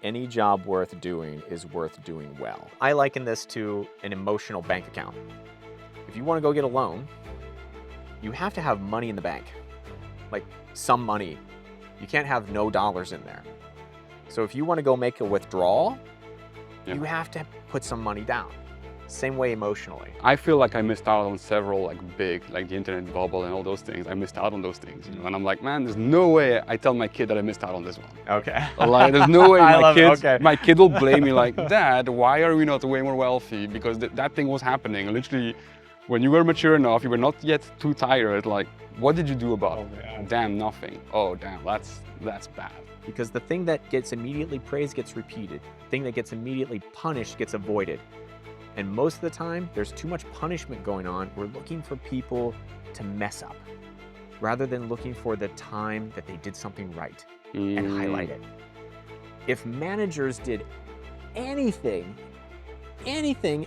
any job worth doing is worth doing well. I liken this to an emotional bank account. If you want to go get a loan, you have to have money in the bank, like some money. You can't have no dollars in there. So if you want to go make a withdrawal, you have to put some money down. Same way emotionally. I feel like I missed out on several big, like the internet bubble and all those things. I missed out on those things, and I'm like, man, there's no way I tell my kid that I missed out on this one. Okay. Like, there's no way my kid will blame me like, Dad, why are we not way more wealthy? Because that thing was happening. Literally, when you were mature enough, you were not yet too tired. Like, what did you do about it? Damn, nothing. Oh, damn, that's bad. Because the thing that gets immediately praised gets repeated. The thing that gets immediately punished gets avoided. And most of the time, there's too much punishment going on. We're looking for people to mess up rather than looking for the time that they did something right and highlight it. If managers did anything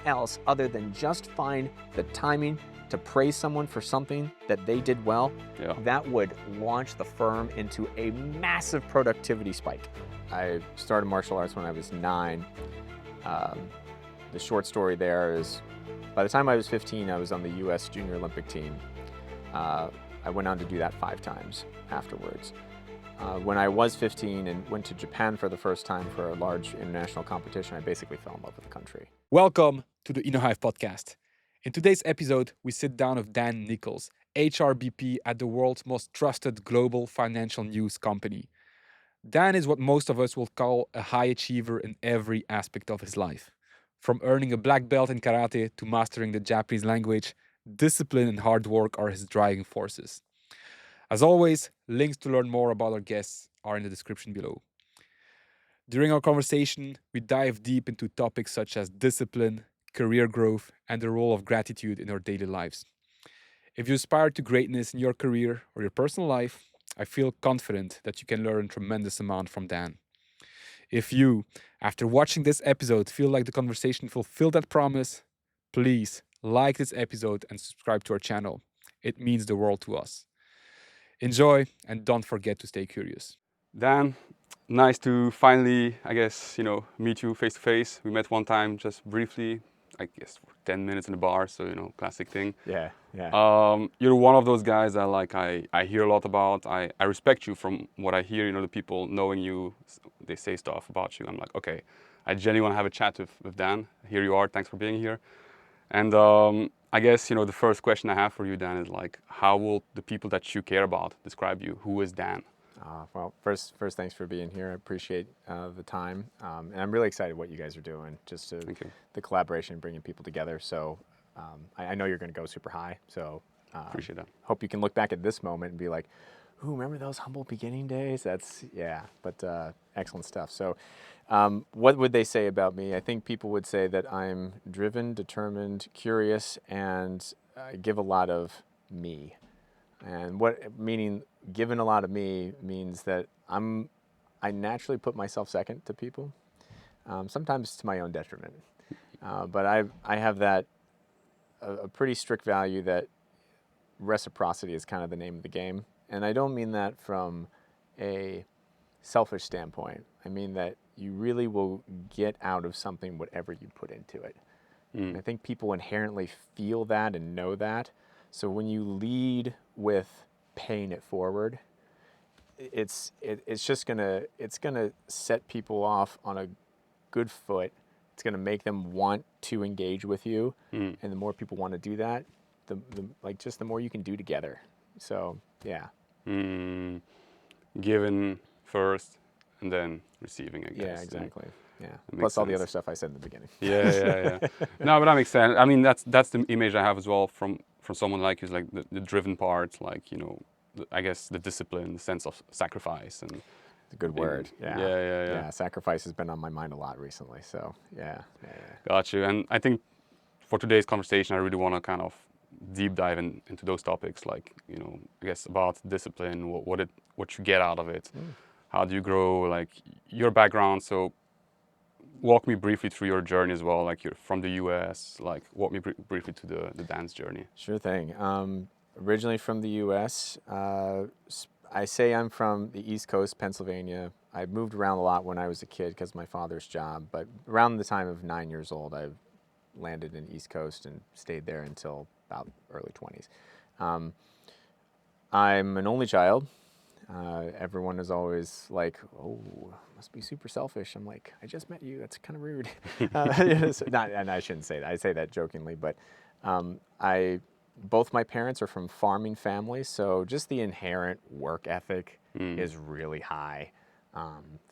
else other than just find the timing to praise someone for something that they did well, that would launch the firm into a massive productivity spike. I started martial arts when I was 9. The short story there is, by the time I was 15, I was on the U.S. Junior Olympic team. I went on to do that 5 times afterwards. When I was 15 and went to Japan for the first time for a large international competition, I basically fell in love with the country. Welcome to the InnoHyve Podcast. In today's episode, we sit down with Dan Nichols, HRBP at the world's most trusted global financial news company. Dan is what most of us will call a high achiever in every aspect of his life. From earning a black belt in karate to mastering the Japanese language, discipline and hard work are his driving forces. As always, links to learn more about our guests are in the description below. During our conversation, we dive deep into topics such as discipline, career growth, and the role of gratitude in our daily lives. If you aspire to greatness in your career or your personal life, I feel confident that you can learn a tremendous amount from Dan. If you, after watching this episode, feel like the conversation fulfilled that promise, please like this episode and subscribe to our channel. It means the world to us. Enjoy, and don't forget to stay curious. Dan, nice to finally, meet you face to face. We met one time just briefly, I guess for 10 minutes in a bar, so, classic thing. Yeah. You're one of those guys that I hear a lot about. I respect you from what I hear, the people knowing you, they say stuff about you. I'm like, okay, I genuinely want to have a chat with Dan. Here you are, thanks for being here. And I guess, the first question I have for you, Dan, is like, how will the people that you care about describe you? Who is Dan? Well, first, thanks for being here. I appreciate the time. And I'm really excited what you guys are doing, just the collaboration, bringing people together. So I know you're going to go super high. So appreciate that. Hope you can look back at this moment and be like, ooh, remember those humble beginning days? But excellent stuff. So what would they say about me? I think people would say that I'm driven, determined, curious, and give a lot of me. And given a lot of me means that I naturally put myself second to people, sometimes to my own detriment. But I have a pretty strict value that reciprocity is kind of the name of the game. And I don't mean that from a selfish standpoint. I mean that you really will get out of something whatever you put into it. And I think people inherently feel that and know that. So when you lead with paying it forward, it's gonna set people off on a good foot. It's gonna make them want to engage with you, and the more people want to do that, the more you can do together. So yeah. Giving first, and then receiving, I guess. Yeah, exactly. Plus all the other stuff I said in the beginning. Yeah. No, but that makes sense. I mean, that's the image I have as well from someone like you, like the driven part, like, I guess the discipline, the sense of sacrifice, and it's a good word. Yeah. Sacrifice has been on my mind a lot recently. So yeah. Got you. And I think for today's conversation, I really want to kind of deep dive into those topics, like, I guess about discipline, what you get out of it, how do you grow, like your background. So walk me briefly through your journey as well, like you're from the US, like walk me briefly to the dance journey. Sure thing. Originally from the US, I say I'm from the East Coast, Pennsylvania. I moved around a lot when I was a kid because of my father's job, but around the time of 9 years old, I landed in East Coast and stayed there until about early 20s. I'm an only child. Everyone is always like, "Oh, must be super selfish." I'm like, "I just met you. That's kind of rude." And I shouldn't say that. I say that jokingly, but both my parents are from farming families, so just the inherent work ethic is really high.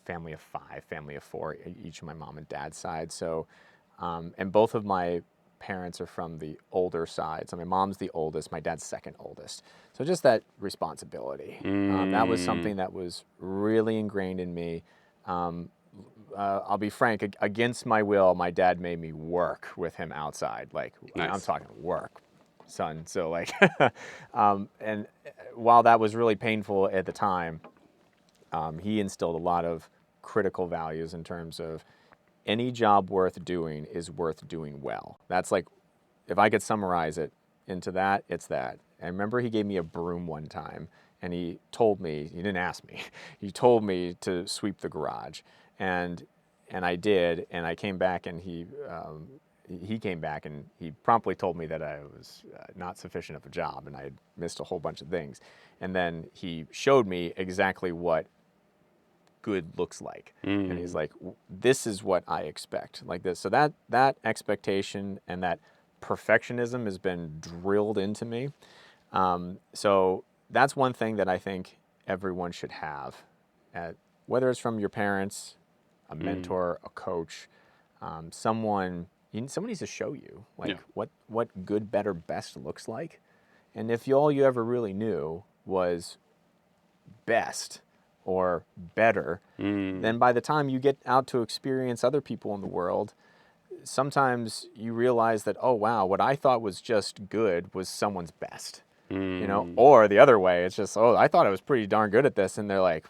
Family of 5, family of 4, each of my mom and dad's side. So, and both of my parents are from the older side. So my mom's the oldest, my dad's second oldest. So just that responsibility. That was something that was really ingrained in me. I'll be frank, against my will, my dad made me work with him outside. Like, Nice. I'm talking work, son. So like, and while that was really painful at the time, he instilled a lot of critical values in terms of any job worth doing is worth doing well. That's like, if I could summarize it into that, it's that. I remember he gave me a broom one time, and he told me, he didn't ask me, he told me to sweep the garage. And I did, and I came back, and he came back, and he promptly told me that I was not sufficient of a job, and I had missed a whole bunch of things. And then he showed me exactly what good looks like. And he's like, this is what I expect, like this. So that expectation and that perfectionism has been drilled into me. So that's one thing that I think everyone should have, whether it's from your parents, a mentor, a coach, someone needs to show you like what good, better, best looks like. And if all you ever really knew was best or better, then by the time you get out to experience other people in the world, sometimes you realize that, oh wow, what I thought was just good was someone's best. You know, or the other way, it's just, oh, I thought I was pretty darn good at this, and they're like,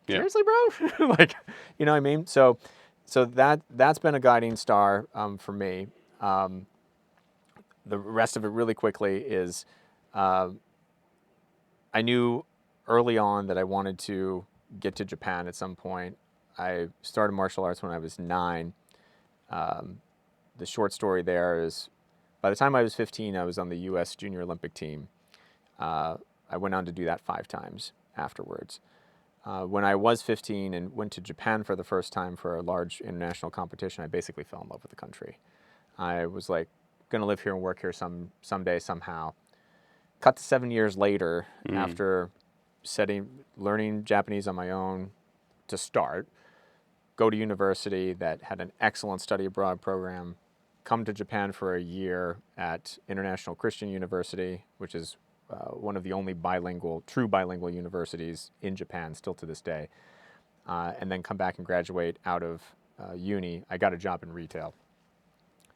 seriously, bro? Like, you know what I mean? So that's been a guiding star for me. The rest of it really quickly is, I knew early on that I wanted to get to Japan at some point. I started martial arts when I was 9. The short story there is, by the time I was 15, I was on the U.S. Junior Olympic team. I went on to do that 5 times afterwards. When I was 15 and went to Japan for the first time for a large international competition, I basically fell in love with the country. I was like, going to live here and work here someday, somehow. Cut to 7 years later, after learning Japanese on my own to start, go to university that had an excellent study abroad program, come to Japan for a year at International Christian University, which is one of the only true bilingual universities in Japan still to this day, and then come back and graduate out of uni. I got a job in retail.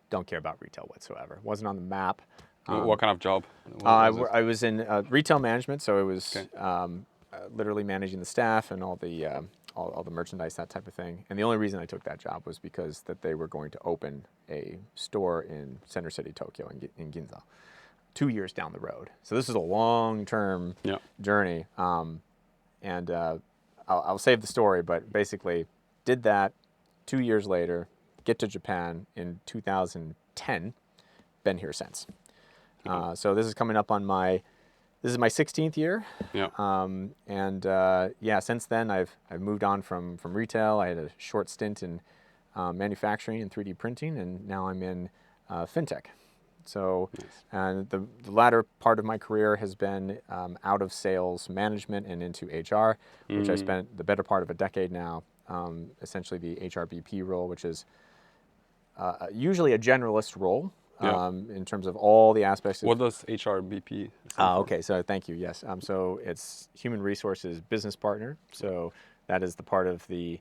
Don't care about retail whatsoever. Wasn't on the map. What kind of job? I was in retail management, so it was literally managing the staff and all the merchandise, that type of thing. And the only reason I took that job was because that they were going to open a store in Center City, Tokyo, in Ginza, 2 years down the road. So this is a long-term journey. And I'll save the story, but basically did that. 2 years later, get to Japan in 2010. Been here since. So this is coming up on this is my 16th year. Since then I've moved on from retail. I had a short stint in manufacturing and 3D printing, and now I'm in FinTech. So, and the latter part of my career has been out of sales management and into HR, which I spent the better part of a decade now, essentially the HRBP role, which is usually a generalist role. In terms of all the aspects. What does HRBP stand for? Okay, so thank you, yes. So it's Human Resources Business Partner. So that is the part of the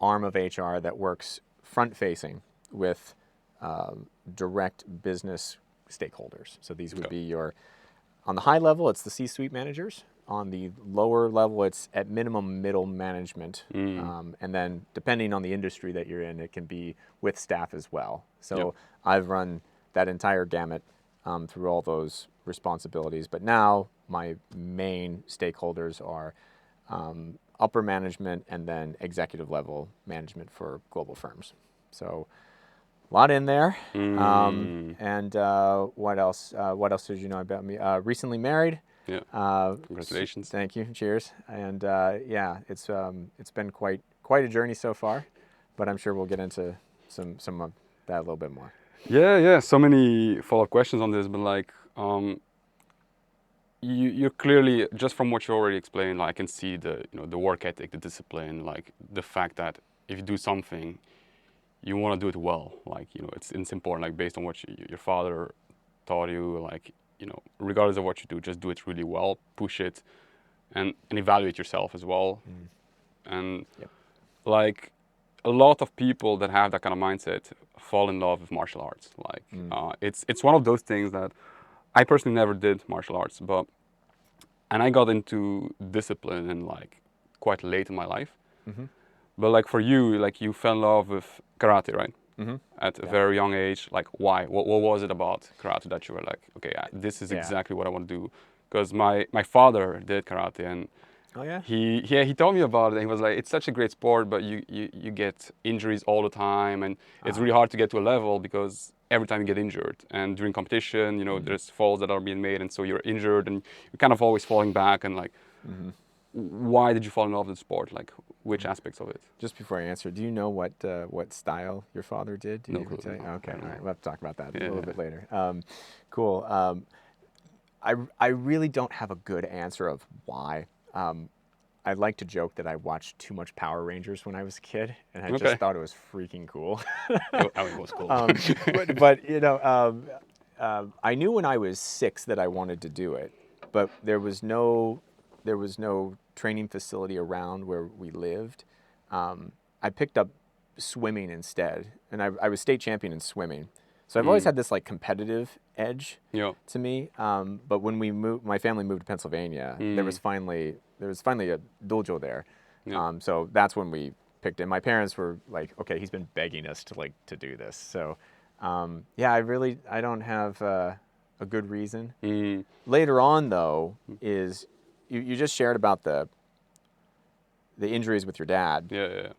arm of HR that works front-facing with direct business stakeholders. So these would be on the high level, it's the C-suite managers. On the lower level, it's at minimum middle management. And then depending on the industry that you're in, it can be with staff as well. So I've run that entire gamut through all those responsibilities. But now my main stakeholders are upper management and then executive level management for global firms. So a lot in there. And what else? What else did you know about me? Recently married. Yeah. Congratulations. Thank you. Cheers. And yeah, it's been quite a journey so far, but I'm sure we'll get into some of that a little bit more. Yeah. So many follow-up questions on this, but like, you're clearly, just from what you already explained, like, I can see the work ethic, the discipline, like the fact that if you do something, you want to do it well. Like, it's important, like based on what your father taught you, like, regardless of what you do, just do it really well, push it, and evaluate yourself as well. And like a lot of people that have that kind of mindset fall in love with martial arts. Like it's one of those things that I personally never did martial arts, and I got into discipline and like quite late in my life. But like for you, like you fell in love with karate, right? At a very young age. Like why? What was it about karate that you were like, okay, this is exactly what I want to do? Because my father did karate, and he told me about it. And he was like, it's such a great sport, but you get injuries all the time, and it's really hard to get to a level because every time you get injured, and during competition, there's falls that are being made, and so you're injured, and you're kind of always falling back. And like, why did you fall in love with the sport? Like, which aspects of it? Just before I answer, do you know what style your father did? Did No he ever clue. tell you? Okay, all right. We'll have to talk about that a Yeah. little bit later. Cool. I really don't have a good answer of why. I like to joke that I watched too much Power Rangers when I was a kid, and I just thought it was freaking cool. It was cool. but I knew when I was 6 that I wanted to do it, but there was no training facility around where we lived. I picked up swimming instead, and I was state champion in swimming. So I've always had this like competitive edge to me. But when my family moved to Pennsylvania, there was finally a dojo there. So that's when we picked it. My parents were like, okay, he's been begging us to do this. So I don't have a good reason. Later on though, is you just shared about the injuries with your dad. Yeah.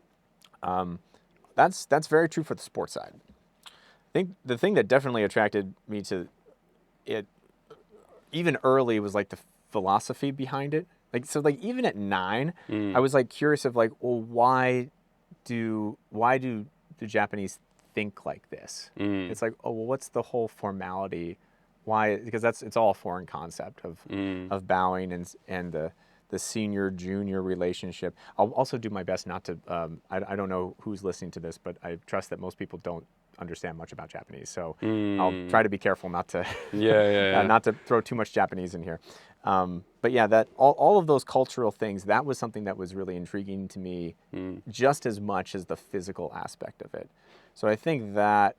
That's very true for the sports side. I think the thing that definitely attracted me to it even early was like the philosophy behind it. Like even at 9, I was like curious of like, well, why do the Japanese think like this? It's like, oh well, what's the whole formality? Why? Because it's all a foreign concept of bowing and the senior junior relationship. I'll also do my best not to. I don't know who's listening to this, but I trust that most people don't understand much about Japanese, so I'll try to be careful not to not to throw too much Japanese in here. But yeah, that all of those cultural things, that was something that was really intriguing to me, just as much as the physical aspect of it. So I think that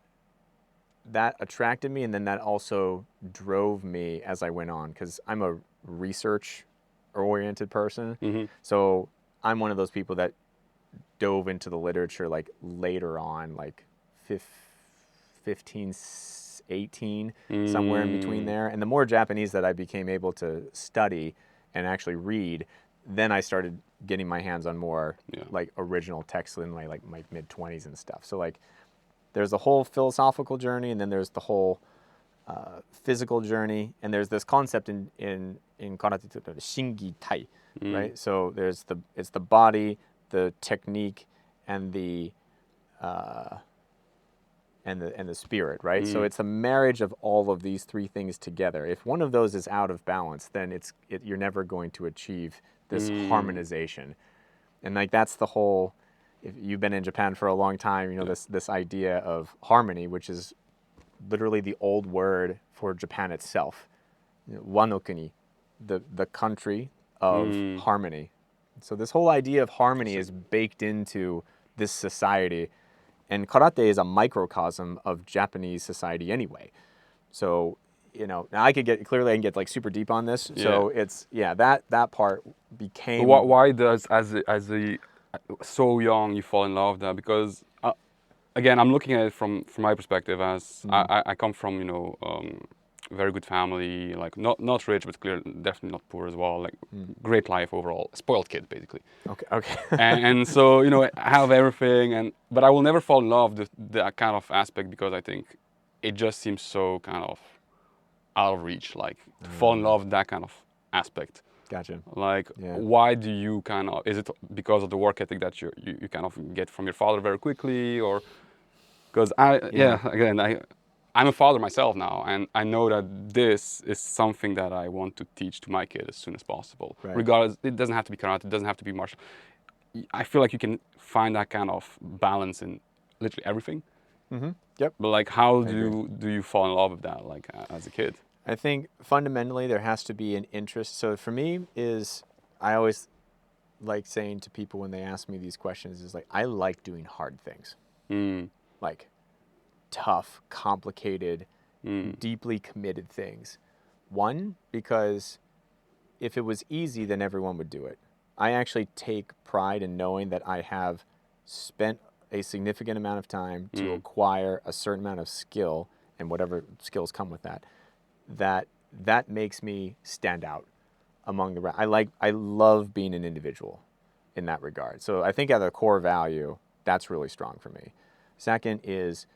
attracted me, and then that also drove me as I went on, because I'm a research-oriented person. So I'm one of those people that dove into the literature like later on, like 15, 18, somewhere in between there. And the more Japanese that I became able to study and actually read, then I started getting my hands on more like original texts in my mid-20s and stuff. So like there's the whole philosophical journey, and then there's the whole physical journey, and there's this concept in karate, shingi tai, right? So it's the body, the technique, and the spirit, right? So it's a marriage of all of these three things together. If one of those is out of balance, then you're never going to achieve this harmonization. And like that's the whole. If you've been in Japan for a long time, you know this idea of harmony, which is literally the old word for Japan itself. Wanokuni, the country of harmony. So this whole idea of harmony is baked into this society. And karate is a microcosm of Japanese society anyway. So, now I can get like super deep on this. So it's, that part became... Why does, as a so young, you fall in love with that? Because, again, I'm looking at it from my perspective as I come from, very good family, like not rich, but clearly definitely not poor as well. Like Mm. great life overall, spoiled kid basically. Okay. Okay. And so I have everything, but I will never fall in love with that kind of aspect because I think it just seems so kind of out of reach, like to fall in love with that kind of aspect. Gotcha. Like, Yeah. why do you kind of, is it because of the work ethic that you kind of get from your father very quickly, or because again, I'm a father myself now, and I know that this is something that I want to teach to my kid as soon as possible. Right. Regardless, it doesn't have to be karate, it doesn't have to be martial. I feel like you can find that kind of balance in literally everything. Mm-hmm. Yep. But like, how I agree. do you fall in love with that, like as a kid? I think fundamentally there has to be an interest. So for me I always like saying to people when they ask me these questions is like, I like doing hard things, like tough, complicated, deeply committed things. One, because if it was easy, then everyone would do it. I actually take pride in knowing that I have spent a significant amount of time to acquire a certain amount of skill, and whatever skills come with that, that makes me stand out among the rest. I love being an individual in that regard. So I think at the core value, that's really strong for me. Second is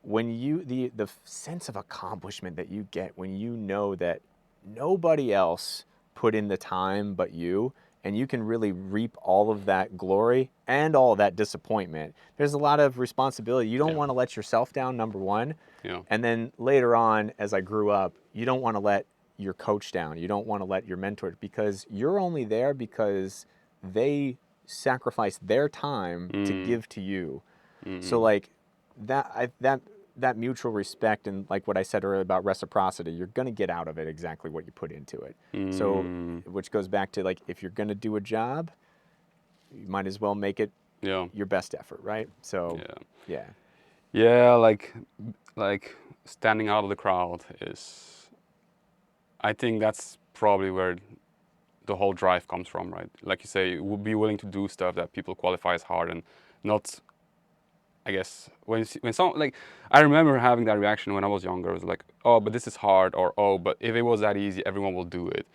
when the sense of accomplishment that you get when you know that nobody else put in the time but you, and you can really reap all of that glory and all of that disappointment. There's a lot of responsibility. You don't want to let yourself down, number one. Yeah. And then later on, as I grew up, you don't want to let your coach down. You don't want to let your mentor, because you're only there because they sacrificed their time to give to you. So like that mutual respect, and like what I said earlier about reciprocity, you're going to get out of it exactly what you put into it. So, which goes back to like, if you're going to do a job, you might as well make it your best effort, right? So, yeah, like standing out of the crowd is, I think that's probably where the whole drive comes from, right? Like you say, we'll be willing to do stuff that people qualify as hard, and not, I guess, when someone, like, I remember having that reaction when I was younger. It was like, oh, but this is hard, or oh, but if it was that easy, everyone will do it.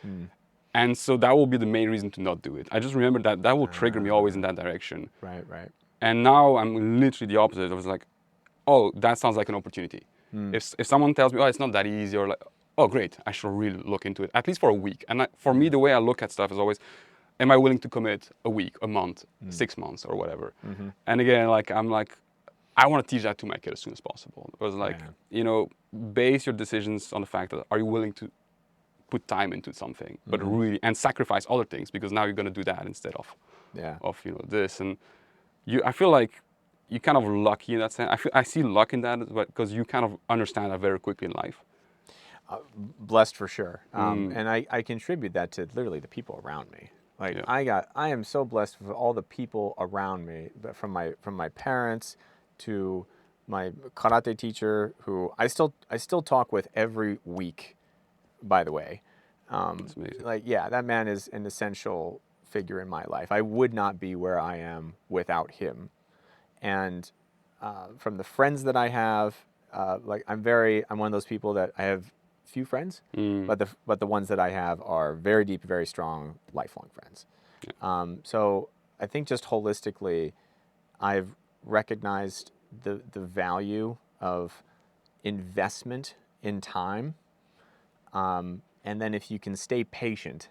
And so that will be the main reason to not do it. I just remember that will trigger me always in that direction. Right, right. And now I'm literally the opposite. I was like, oh, that sounds like an opportunity. If someone tells me, oh, it's not that easy, or like, oh, great, I should really look into it, at least for a week. And for me, the way I look at stuff is always, am I willing to commit a week, a month, 6 months, or whatever? And again, like, I'm like, I want to teach that to my kid as soon as possible. It was like, base your decisions on the fact that, are you willing to put time into something, but really, and sacrifice other things, because now you're going to do that instead of this. And I feel like you're kind of lucky in that sense. I see luck in that, because you kind of understand that very quickly in life. Blessed for sure. And I contribute that to literally the people around me. Like I am so blessed with all the people around me, but from my parents to my karate teacher, who I still talk with every week, by the way. That's amazing. Like, that man is an essential figure in my life. I would not be where I am without him. And from the friends that I have, like I'm one of those people that I have few friends, but the ones that I have are very deep, very strong, lifelong friends. So I think just holistically, I've recognized the value of investment in time, and then if you can stay patient.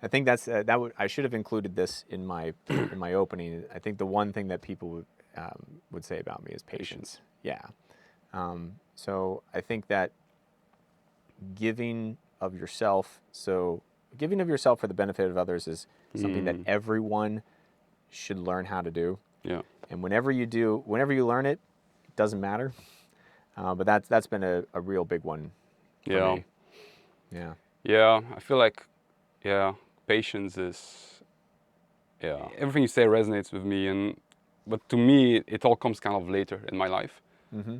I think that's I should have included this in my opening. I think the one thing that people would say about me is patience. Yeah. So I think that giving of yourself for the benefit of others is something that everyone should learn how to do. Yeah. And whenever you learn it, it doesn't matter. But that's been a real big one for me. Yeah. Yeah. I feel like, patience is, everything you say resonates with me, but to me, it all comes kind of later in my life.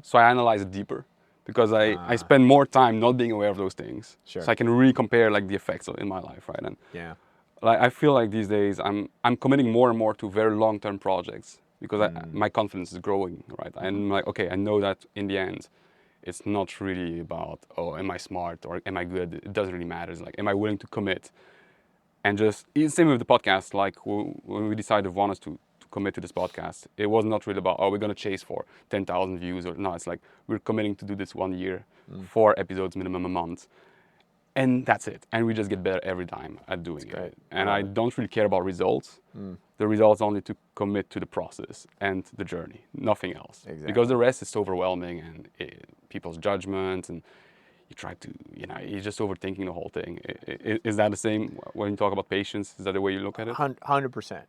So I analyze it deeper, because I spend more time not being aware of those things. Sure. So I can really compare like the effects in my life, right? And like, I feel like these days I'm committing more and more to very long-term projects, because my confidence is growing, right? I'm like, okay, I know that in the end, It's not really about, oh, am I smart or am I good? It doesn't really matter. It's like, am I willing to commit? And just, same with the podcast, like when we decided we wanted to commit to this podcast, it was not really about, oh, we're going to chase for 10,000 views. Or no, it's like, we're committing to do this 1 year, 4 episodes minimum a month. And that's it. And we just get better every time at doing great. it. And I don't really care about results. The results only to commit to the process and the journey, nothing else. Exactly. Because the rest is overwhelming and people's judgment, and you try to, you're just overthinking the whole thing. Is that the same when you talk about patience? Is that the way you look at it? 100%.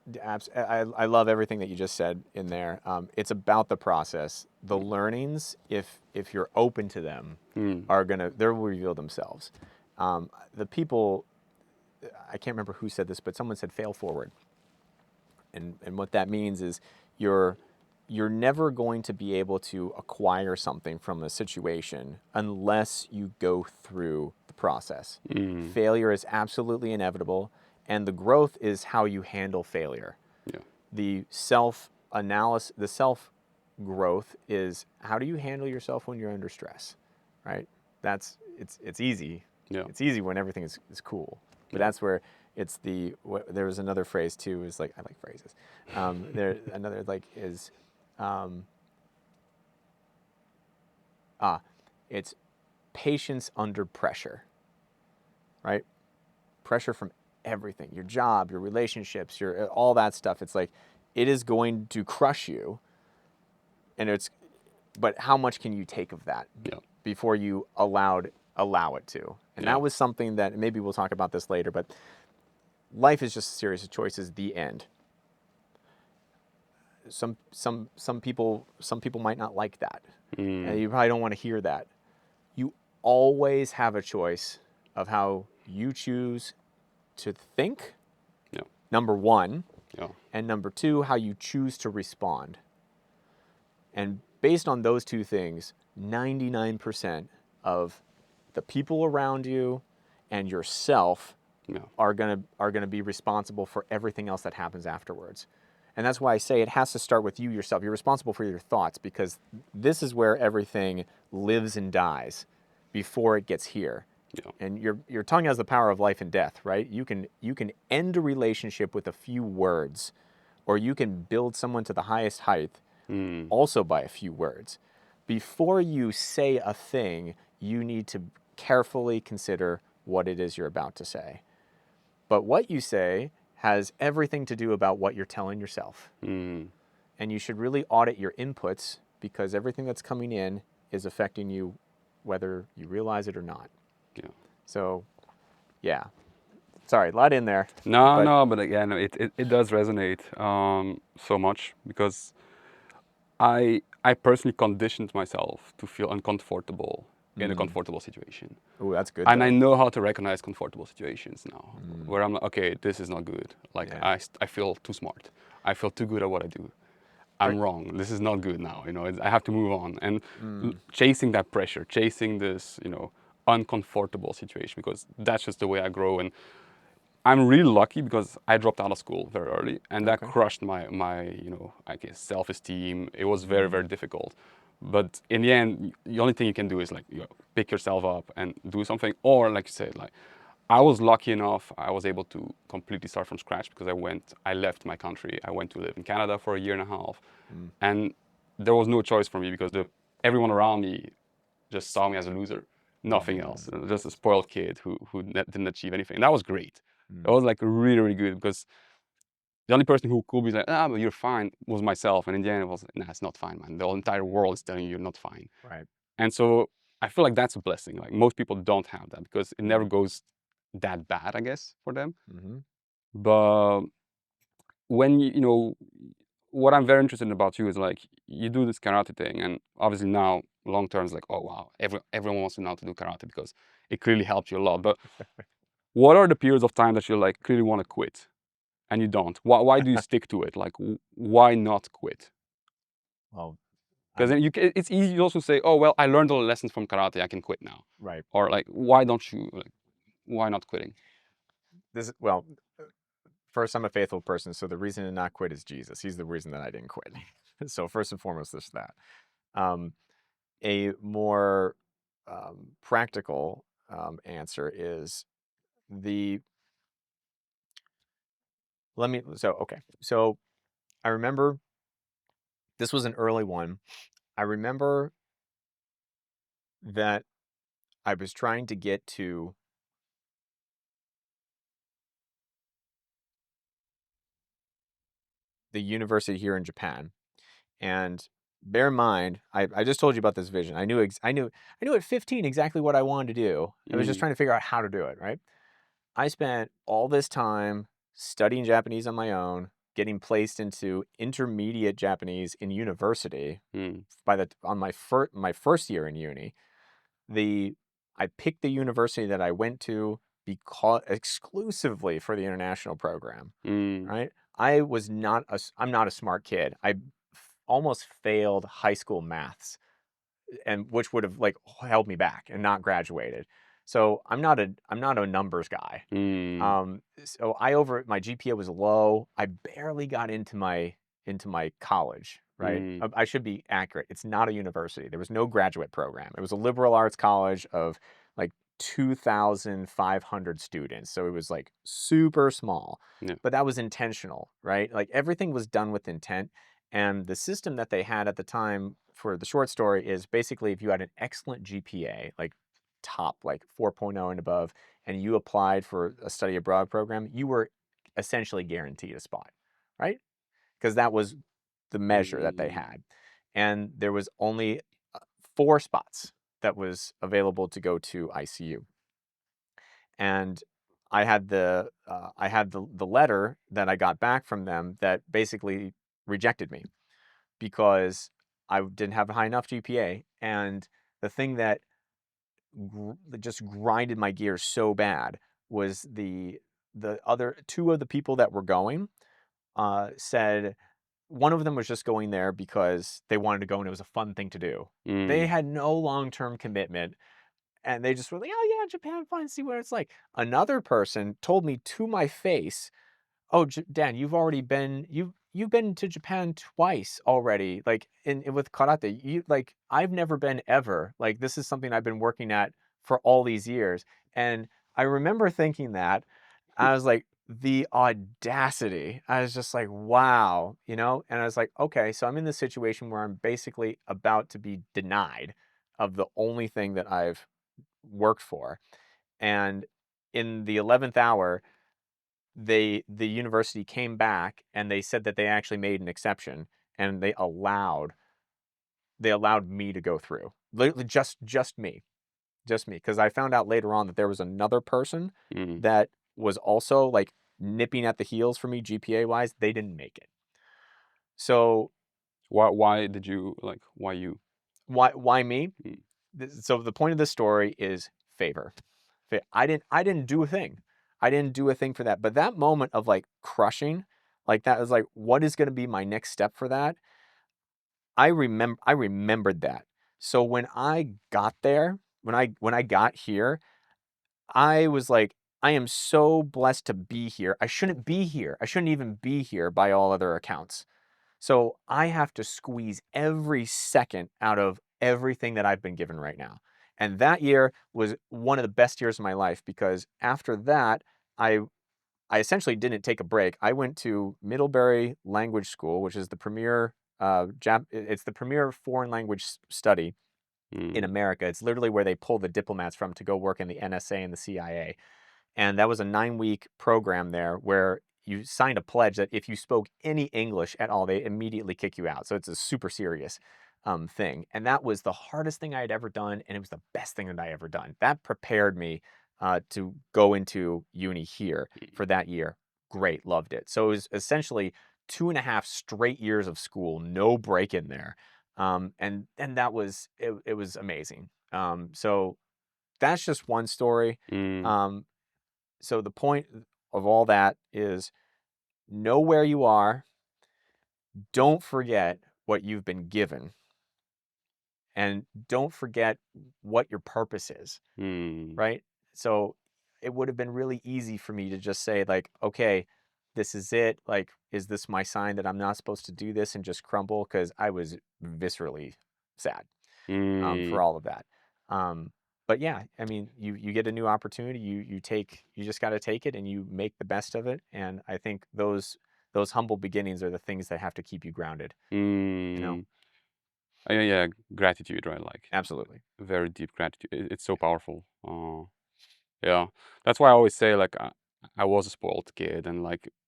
I love everything that you just said in there. It's about the process. The learnings, if you're open to them, they'll reveal themselves. The people, I can't remember who said this, but someone said fail forward. And what that means is you're never going to be able to acquire something from a situation unless you go through the process. Failure is absolutely inevitable, and the growth is how you handle failure. Yeah. The self-analysis, the self-growth is how do you handle yourself when you're under stress, right? It's easy. Yeah. It's easy when everything is cool, but that's where it's there was another phrase too, is like, I like phrases. Another like is, it's patience under pressure, right? Pressure from everything, your job, your relationships, all that stuff. It's like, it is going to crush you, but how much can you take of that before you allow it to? And that was something that, maybe we'll talk about this later, but life is just a series of choices, the end. Some people might not like that. And you probably don't want to hear that. You always have a choice of how you choose to think, number one, and number two, how you choose to respond. And based on those two things, 99% of the people around you and yourself are gonna be responsible for everything else that happens afterwards. And that's why I say it has to start with you yourself. You're responsible for your thoughts, because this is where everything lives and dies before it gets here. And your tongue has the power of life and death, right? You can end a relationship with a few words, or you can build someone to the highest height also by a few words. Before you say a thing, you need to carefully consider what it is you're about to say. But what you say has everything to do about what you're telling yourself. And you should really audit your inputs, because everything that's coming in is affecting you whether you realize it or not. So, sorry, a lot in there. But again, it does resonate so much, because I personally conditioned myself to feel uncomfortable in a comfortable situation. Oh, that's good. And I know how to recognize comfortable situations now, where I'm like, okay, this is not good. Like, I feel too smart. I feel too good at what I do. I'm wrong. This is not good now. I have to move on. And chasing that pressure, chasing this, uncomfortable situation, because that's just the way I grow. And I'm really lucky, because I dropped out of school very early, and that crushed my I guess, self-esteem. It was very, very difficult. But in the end, the only thing you can do is like, pick yourself up and do something. Or like you said, like, I was lucky enough, I was able to completely start from scratch, because I left my country. I went to live in Canada for 1.5 years. And there was no choice for me, because everyone around me just saw me as a loser, nothing else. Just a spoiled kid who didn't achieve anything. And that was great. It was like really, really good, because the only person who could be like, but you're fine, was myself. And in the end, it was, nah, it's not fine, man. The entire world is telling you you're not fine. Right. And so I feel like that's a blessing. Like, most people don't have that, because it never goes that bad, I guess, for them. But when what I'm very interested in about you is, like, you do this karate thing, and obviously now long term is like, oh wow, everyone wants to know how to do karate, because it clearly helped you a lot. But what are the periods of time that you like clearly want to quit and you don't? Why do you stick to it? Like, why not quit? Well, because then it's easy to also say, oh well, I learned all the lessons from karate, I can quit now. Right. Or like, why not quitting? First, I'm a faithful person, so the reason to not quit is Jesus. He's the reason that I didn't quit. So first and foremost, there's that. a more practical answer is the so I remember this was an early one. I remember that I was trying to get to the university here in Japan. And bear in mind, I just told you about this vision. I knew at 15 exactly what I wanted to do. I was just Mm. trying to figure out how to do it, right? I spent all this time studying Japanese on my own, getting placed into intermediate Japanese in university Mm. on my first year in uni. I picked the university that I went to because exclusively for the international program, Mm. right? I'm not a smart kid. I almost failed high school maths, and which would have like held me back and not graduated. So I'm not a numbers guy. Mm. So my GPA was low. I barely got into my college, right? Mm. I should be accurate. It's not a university. There was no graduate program. It was a liberal arts college of like 2,500 students. So it was like super small, Yeah. but that was intentional, right? Like everything was done with intent. And the system that they had at the time for the short story is basically if you had an excellent GPA, like top, like 4.0 and above, and you applied for a study abroad program, you were essentially guaranteed a spot, right? Because that was the measure that they Mm. had. And there was only 4 spots that was available to go to ICU. And I had the letter that I got back from them that basically rejected me because I didn't have a high enough GPA. And the thing that just grinded my gears so bad was the other two of the people that were going said one of them was just going there because they wanted to go and it was a fun thing to do. They Mm. had no long-term commitment and they just were like, oh yeah, Japan, fine, see what it's like. Another person told me to my face, oh, Dan, you've been to Japan twice already, like with karate. I've never been ever. Like this is something I've been working at for all these years. And I remember thinking that I was like, the audacity. I was just like, wow, you know? And I was like, okay, so I'm in this situation where I'm basically about to be denied of the only thing that I've worked for. And in the 11th hour, the university came back and they said that they actually made an exception and they allowed me to go through. Just me. Just me. Because I found out later on that there was another person Mm. that was also like nipping at the heels for me GPA wise. They didn't make it. So Why did you like? Why you? why me? Mm. So the point of this story is favor. I didn't do a thing. I didn't do a thing for that. But that moment of like crushing, like that was like, what is going to be my next step for that? I remembered that. So when I got there, when I got here, I was like, I am so blessed to be here. I shouldn't be here. I shouldn't even be here by all other accounts. So I have to squeeze every second out of everything that I've been given right now. And that year was one of the best years of my life because after that, I I essentially didn't take a break. I went to Middlebury Language School, which is the premier it's the premier foreign language study in Mm. America. It's literally where they pull the diplomats from to go work in the NSA and the CIA. And that was a 9-week program there where you signed a pledge that if you spoke any English at all, they immediately kick you out. So it's a super serious thing. And that was the hardest thing I had ever done. And it was the best thing that I ever done. That prepared me to go into uni here for that year. Great, loved it. So it was essentially 2.5 straight years of school, no break in there. And that was, it was amazing. So that's just one story. Mm. Um, so the point of all that is know where you are. Don't forget what you've been given. And don't forget what your purpose is, Mm. right? So it would have been really easy for me to just say, like, okay, this is it. Like, is this my sign that I'm not supposed to do this and just crumble? Because I was viscerally sad. for all of that. But yeah, I mean, you get a new opportunity, you just got to take it and you make the best of it. And I think those humble beginnings are the things that have to keep you grounded. You know, Yeah, gratitude, right? Like absolutely. very deep gratitude. It's so powerful. Yeah, that's why I always say like I was a spoiled kid, and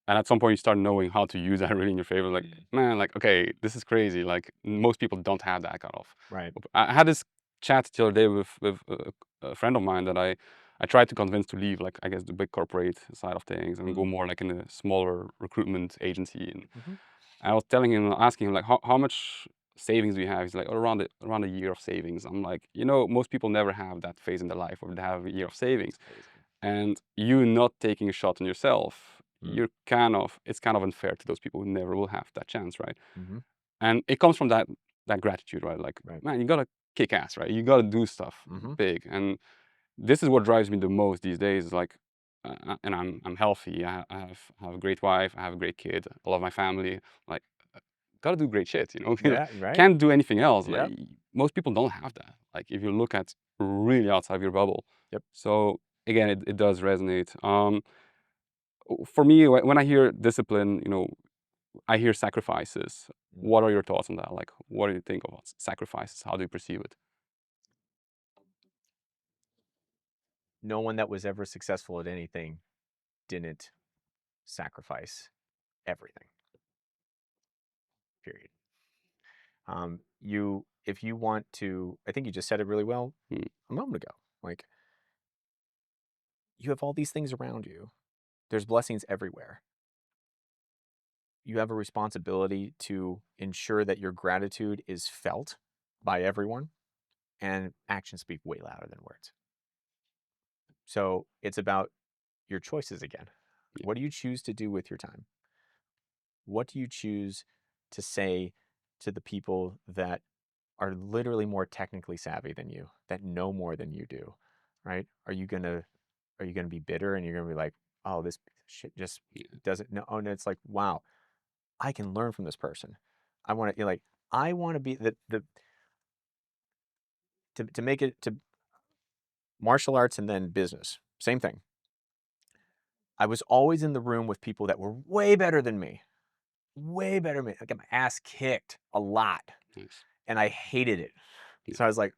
at some point you start knowing how to use that really in your favor. Like man, like okay, this is crazy. Like most people don't have that kind of. Right. I had this chat the other day with a friend of mine that I tried to convince to leave, like I guess the big corporate side of things and go more like in a smaller recruitment agency. And I was telling him, asking him like how much savings do you have? He's like around a year of savings. I'm like, most people never have that phase in their life where they have a year of savings. And you not taking a shot on yourself, it's kind of unfair to those people who never will have that chance, right? And it comes from that gratitude, right? Like, man, you gotta kick ass, right? You gotta do stuff big. And this is what drives me the most these days. Like, and I'm healthy. I have a great wife. I have a great kid. I love my family. Like, gotta do great shit, Yeah, right. Can't do anything else. Yep. Like, most people don't have that. Like, if you look at really outside of your bubble. Yep. So again, it does resonate. For me, when I hear discipline, I hear sacrifices. What are your thoughts on that? Like, what do you think about sacrifices? How do you perceive it? No one that was ever successful at anything didn't sacrifice everything. Period. If you want to, I think you just said it really well a moment ago. Like, you have all these things around you. There's blessings everywhere. You have a responsibility to ensure that your gratitude is felt by everyone, and actions speak way louder than words. So it's about your choices again. What do you choose to do with your time? What do you choose to say to the people that are literally more technically savvy than you, that know more than you do, right? Are you gonna be bitter and you're gonna be like, oh, this shit just doesn't know? Oh, and it's like, wow, I can learn from this person. I want to I want to be to make it to martial arts and then business. Same thing. I was always in the room with people that were way better than me. Way better than me. I got my ass kicked a lot. Nice. And I hated it. So I was like,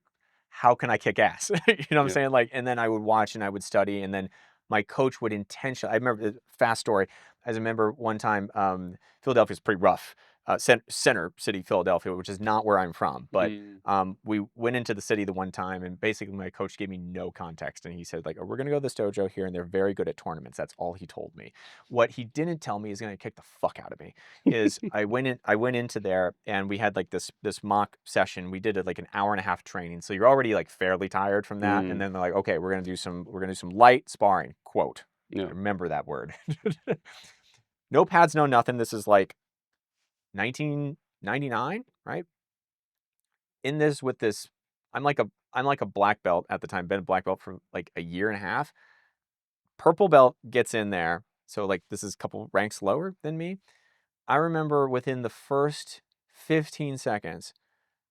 how can I kick ass? You know what I'm saying? Like, and then I would watch and I would study, and then my coach would intentionally, I remember, fast story, I remember one time, Philadelphia's pretty rough, center city, Philadelphia, which is not where I'm from, but we went into the city the one time, and basically my coach gave me no context, and he said, like, oh, we're going to go to this dojo here, and they're very good at tournaments. That's all he told me. What he didn't tell me is going to kick the fuck out of me is I went into there, and we had like this mock session. We did it like an hour and a half training, so you're already like fairly tired from that, and then they're like, okay, we're gonna do some light sparring, quote. Remember that word. No pads, no nothing. This is like 1999, right? In this, with this, I'm like a black belt at the time, been a black belt for like a year and a half. Purple belt gets in there, so like this is a couple ranks lower than me. I remember within the first 15 seconds,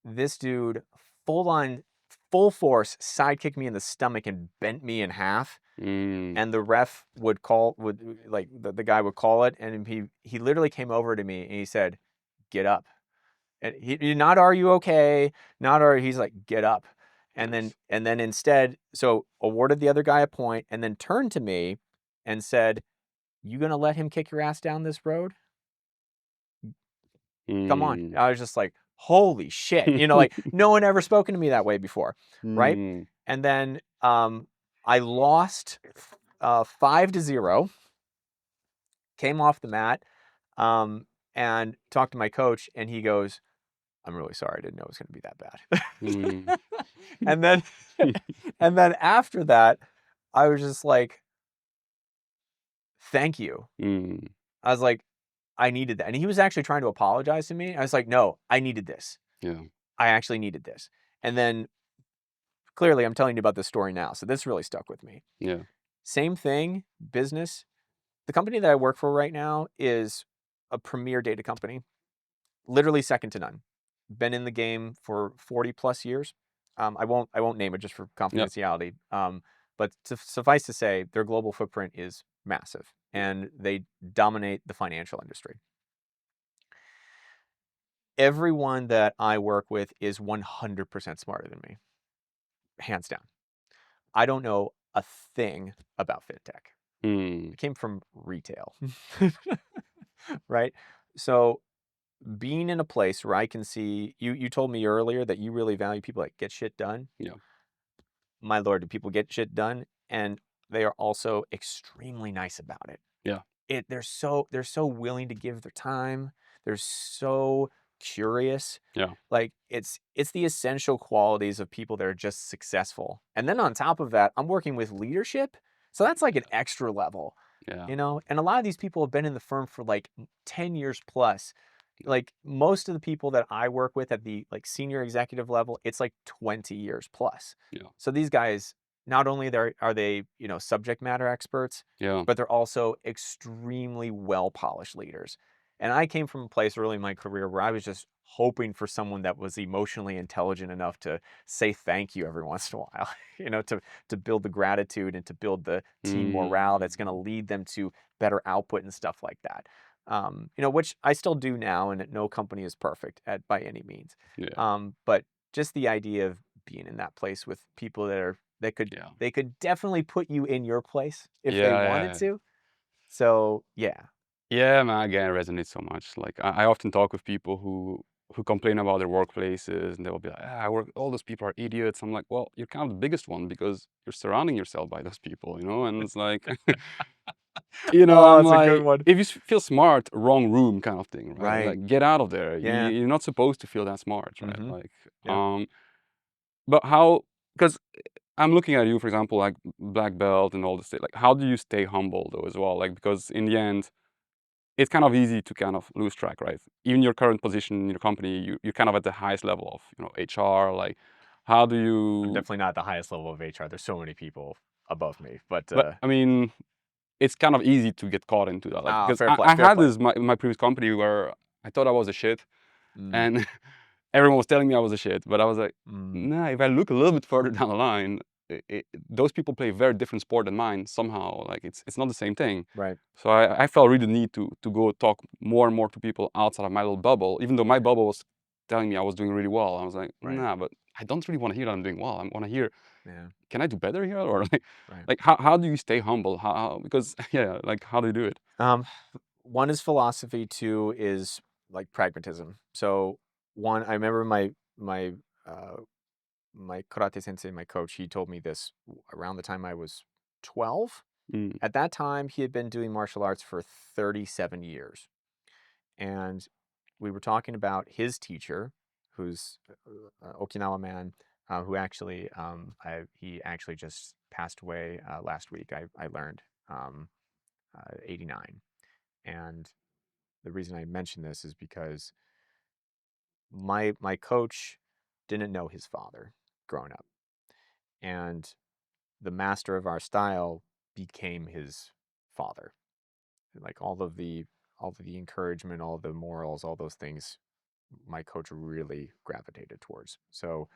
this dude full force sidekicked me in the stomach and bent me in half. And the ref the guy would call it, and he literally came over to me and he said, "Get up." And he not, "Are you okay?" Not, "Are," he's like, "Get up." And then instead, so awarded the other guy a point, and then turned to me and said, "You gonna let him kick your ass down this road? Come on." I was just like, holy shit. Like, no one ever spoken to me that way before, right? And then I lost 5-0, came off the mat, and talked to my coach, and he goes, "I'm really sorry. I didn't know it was going to be that bad." And then and then after that, I was just like, thank you. I was like, I needed that. And he was actually trying to apologize to me. I was like, no, I needed this. Yeah. I actually needed this. And then clearly I'm telling you about this story now. So this really stuck with me. Yeah. Same thing, business. The company that I work for right now is a premier data company, literally second to none. been in the game for 40 plus years. I won't name it just for confidentiality. But suffice to say, their global footprint is massive, and they dominate the financial industry. Everyone that I work with is 100% smarter than me, hands down. I don't know a thing about FinTech. I came from retail, right? So being in a place where I can see, you told me earlier that you really value people that get shit done. Yeah. My Lord, do people get shit done? And they are also extremely nice about it. Yeah. They're so willing to give their time. They're so curious. Yeah. Like it's the essential qualities of people that are just successful. And then on top of that, I'm working with leadership. So that's like an extra level, Yeah. you know? And a lot of these people have been in the firm for like 10 years plus. Like most of the people that I work with at the like senior executive level, it's like 20 years plus. Yeah. So these guys, not only are they, you know, subject matter experts, Yeah. but they're also extremely well-polished leaders. And I came from a place early in my career where I was just hoping for someone that was emotionally intelligent enough to say thank you every once in a while, you know, to build the gratitude and to build the team morale that's going to lead them to better output and stuff like that. You know, which I still do now, and no company is perfect by any means. Yeah. But just the idea of being in that place with people that could definitely put you in your place if they wanted to. So yeah. Yeah, man, again, it resonates so much. Like I often talk with people who complain about their workplaces, and they will be like, "Ah, all those people are idiots." I'm like, well, you're kind of the biggest one because you're surrounding yourself by those people, you know. And it's like, you know, Oh, I'm that's a good like, one. if you feel smart, wrong room, kind of thing, right? Right. Like, get out of there. Yeah. You're not supposed to feel that smart, right? Mhm. Like, Yep. but how? Because I'm looking at you, for example, like black belt and all this. Like, how do you stay humble though, as well? Like, because in the end, it's kind of easy to kind of lose track, right? Even your current position in your company, you're kind of at the highest level of, you know, HR. Like, how do I'm you? definitely not at the highest level of HR. There's so many people above me, but But I mean, it's kind of easy to get caught into that, like because fair play, I fair had play. this my previous company where I thought I was a shit, Mm, and everyone was telling me I was a shit, but I was like, mm, nah. If I look a little bit further down the line, those people play a very different sport than mine. Somehow, like it's not the same thing. right. So I felt really the need to go talk more and more to people outside of my little bubble, even though my bubble was telling me I was doing really well. I was like, Right. nah, but I don't really want to hear that I'm doing well. I want to hear, Yeah. can I do better here? Or Right. like how do you stay humble? Because yeah, like how do you do it? One is philosophy. Two is like pragmatism. So one, I remember uh, my karate sensei, my coach. He told me this around the time I was 12. Mm, At that time, he had been doing martial arts for 37 years. And we were talking about his teacher, who's Okinawa man, who actually, he actually just passed away last week. I learned 89. And the reason I mention this is because my coach didn't know his father growing up, and the master of our style became his father. Like all of the encouragement, all of the morals, all those things, my coach really gravitated towards. So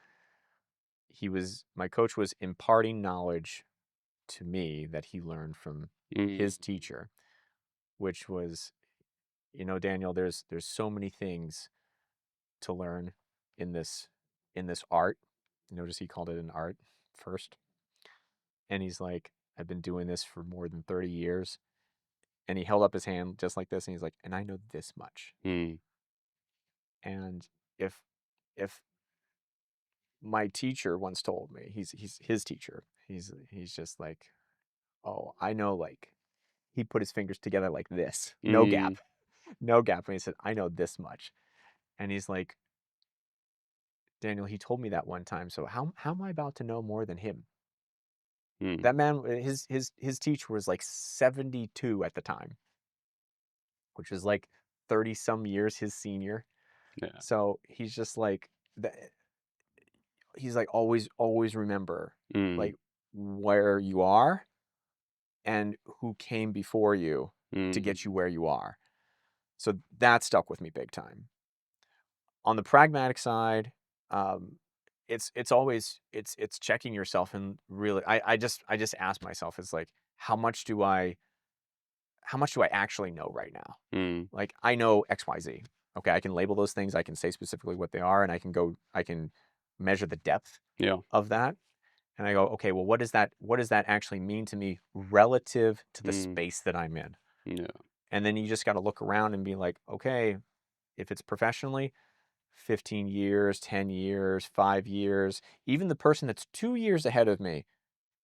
my coach was imparting knowledge to me that he learned from mm, his teacher, which was, you know, Daniel, there's so many things to learn in this art. Notice he called it an art first. And he's like, I've been doing this for more than 30 years. And he held up his hand just like this, and he's like, and I know this much. mm, And if if my teacher once told me, he's his teacher, he's just like, oh, I know, like, he put his fingers together like this, no mm, gap, no gap. And he said, I know this much. And he's like, Daniel, he told me that one time. So how am I about to know more than him? mm. That man, his teacher was like 72 at the time, which was like 30 some years his senior. Yeah. So he's just like, he's like, always remember Mm, like where you are and who came before you to mm, get you where you are. So that stuck with me big time. on the pragmatic side, it's always it's checking yourself, and really I just ask myself, it's like, how much do I actually know right now? Mm. Like, I know XYZ. Okay, I can label those things, I can say specifically what they are, and I can measure the depth Yeah. of that. And I go, okay, well, what does that actually mean to me relative to the Mm. space that I'm in? Yeah. And then you just got to look around and be like, okay, if it's professionally, 15 years, 10 years, 5 years, even the person that's 2 years ahead of me,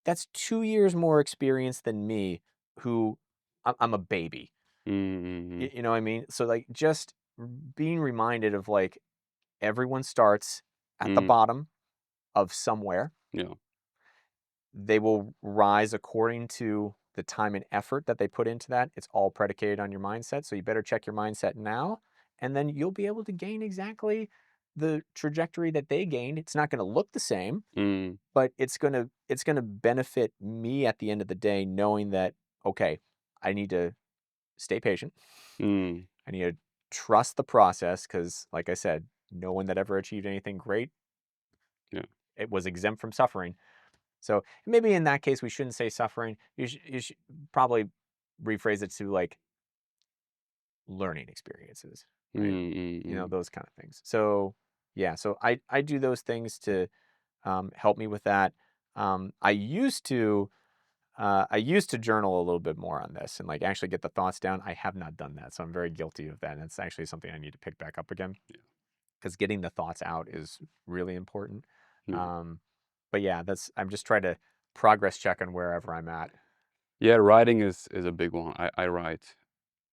that's 2 years more experience than me, who I'm a baby. Mm-hmm. You know what I mean? So, like, just being reminded of, like, everyone starts at the Mm. bottom of somewhere. Yeah. They will rise according to the time and effort that they put into that. It's all predicated on your mindset. So you better check your mindset now, and then you'll be able to gain exactly the trajectory that they gained. It's not going to look the same, Mm. but it's going to benefit me at the end of the day, knowing that, okay, I need to stay patient. Mm. I need to trust the process, because, like I said, no one that ever achieved anything great, Yeah. it was exempt from suffering. So maybe in that case, we shouldn't say suffering. You should probably rephrase it to, like, learning experiences, right? You know, Mm. those kind of things. So yeah, so I do those things to help me with that. I used to journal a little bit more on this and, like, actually get the thoughts down. I have not done that, so I'm very guilty of that. And it's actually something I need to pick back up again, Yeah. because getting the thoughts out is really important. Yeah. But yeah, I'm just trying to progress check on wherever I'm at. Yeah, writing is a big one. I write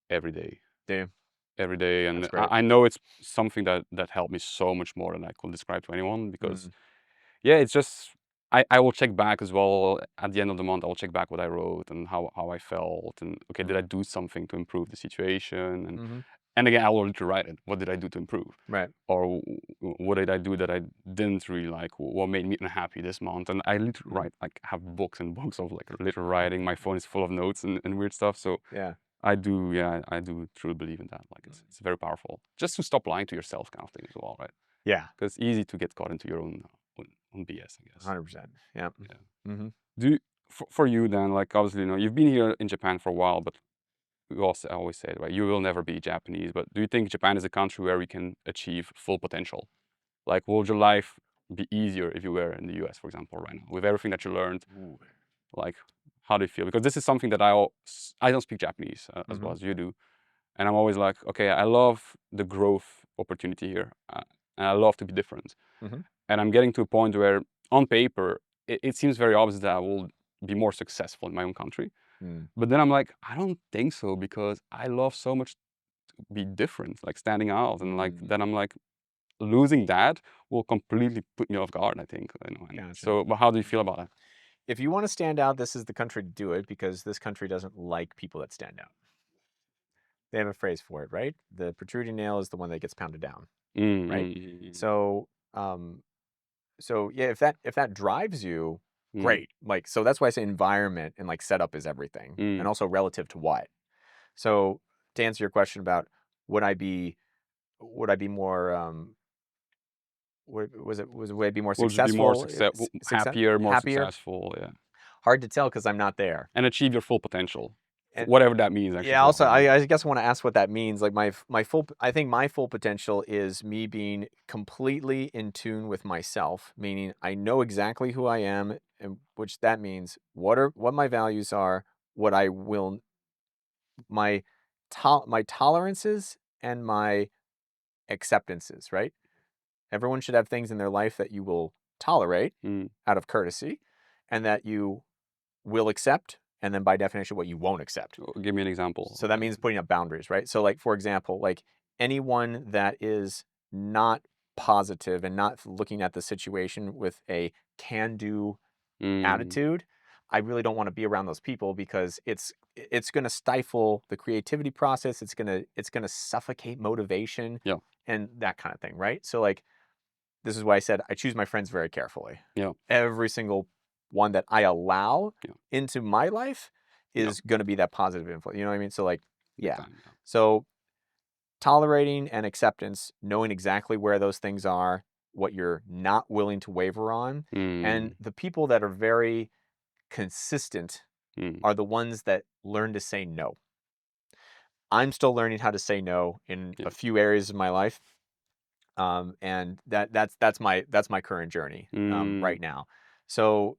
every day. Do Every day, That's and great. I know it's something that helped me so much more than I could describe to anyone, because Mm, yeah, it's just I will check back as well at the end of the month. I will check back what I wrote and how I felt, and okay, did I do something to improve the situation? mm-hmm. And again, I will literally write it. What did I do to improve? Right. Or what did I do that I didn't really like? What made me unhappy this month? And I literally Mm. write, like, have books and books of, like, literal writing. My phone is full of notes and weird stuff. So Yeah. I do, yeah, I do truly believe in that. Like, it's very powerful. Just to stop lying to yourself, kind of thing as well, right? Yeah. Because it's easy to get caught into your own BS, I guess. 100%. Yeah. Yeah. Mm-hmm. Do you, for you then, like, obviously, you've been here in Japan for a while, but we also always say, right, you will never be Japanese. But do you think Japan is a country where we can achieve full potential? Like, would your life be easier if you were in the US, for example, right now, with everything that you learned? Ooh. Like, how do you feel? Because this is something that I don't speak Japanese as well Mm-hmm. as you do. And I'm always like, okay, I love the growth opportunity here. And I love to be different. Mm-hmm. And I'm getting to a point where, on paper, it seems very obvious that I will be more successful in my own country. Mm. But then I'm like, I don't think so, because I love so much to be different, like standing out. And like, Mm. then I'm like, losing that will completely put me off guard, I think. And Gotcha. so, but how do you feel about it? If you want to stand out, this is the country to do it, because this country doesn't like people that stand out. They have a phrase for it, right? The protruding nail is the one that gets pounded down, right? Mm. So, so yeah, if that drives you, Mm. great. Like, so that's why I say environment and, like, setup is everything, and Mm. also relative to what. So to answer your question about would I be more would I be more Will you be more successful, happier, more happier? successful, yeah, Hard to tell, because I'm not there. and achieve your full potential, And whatever that means, actually, yeah, as well, also right? I guess I want to ask what that means. Like, I think my full potential is me being completely in tune with myself, meaning I know exactly who I am, and which that means what my values are, what I will my my tolerances and my acceptances, right? Everyone should have things in their life that you will tolerate Mm. out of courtesy, and that you will accept, and then by definition what you won't accept. Give me an example So of that that. means putting up boundaries, right? So, like, for example, like, anyone that is not positive and not looking at the situation with a can-do Mm. attitude, I really don't want to be around those people, because it's going to stifle the creativity process. It's going to suffocate motivation Yeah. and that kind of thing, right? So, like, this is why I said I choose my friends very carefully. Yeah. Every single one that I allow Yeah. into my life Yeah. is going to be that positive influence. You know what I mean? So, like, Big yeah. time, yeah. So tolerating and acceptance, knowing exactly where those things are, what you're not willing to waver on. And the people that are very consistent are the ones that learn to say no. I'm still learning how to say no in a few areas of my life. And that's my current journey right now. So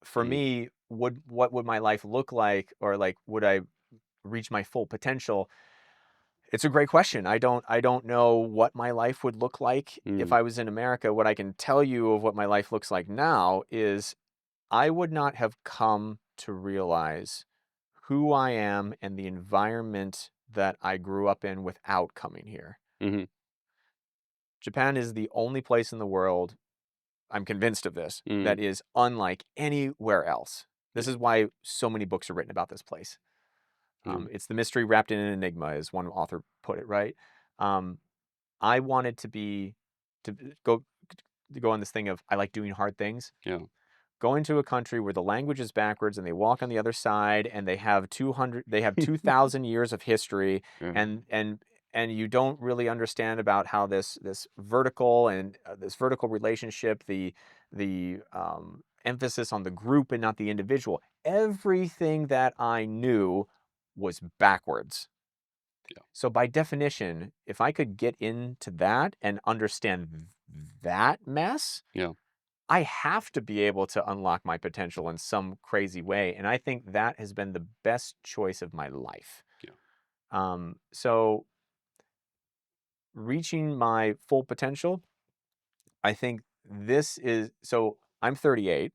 for me, what would my life look like, or like would I reach my full potential? It's a great question. I don't know what my life would look like if I was in America. What I can tell you of what my life looks like now is I would not have come to realize who I am and the environment that I grew up in without coming here. Japan is the only place in the world, I'm convinced of this, that is unlike anywhere else. This is why so many books are written about this place. It's the mystery wrapped in an enigma, as one author put it, right? I wanted to go on this thing of I like doing hard things. Going to a country where the language is backwards and they walk on the other side and they have 2,000 years of history, and you don't really understand about how this vertical relationship, the emphasis on the group and not the individual. Everything that I knew was backwards. So by definition, if I could get into that and understand that mess, I have to be able to unlock my potential in some crazy way. And I think that has been the best choice of my life. So reaching my full potential, I think so I'm 38.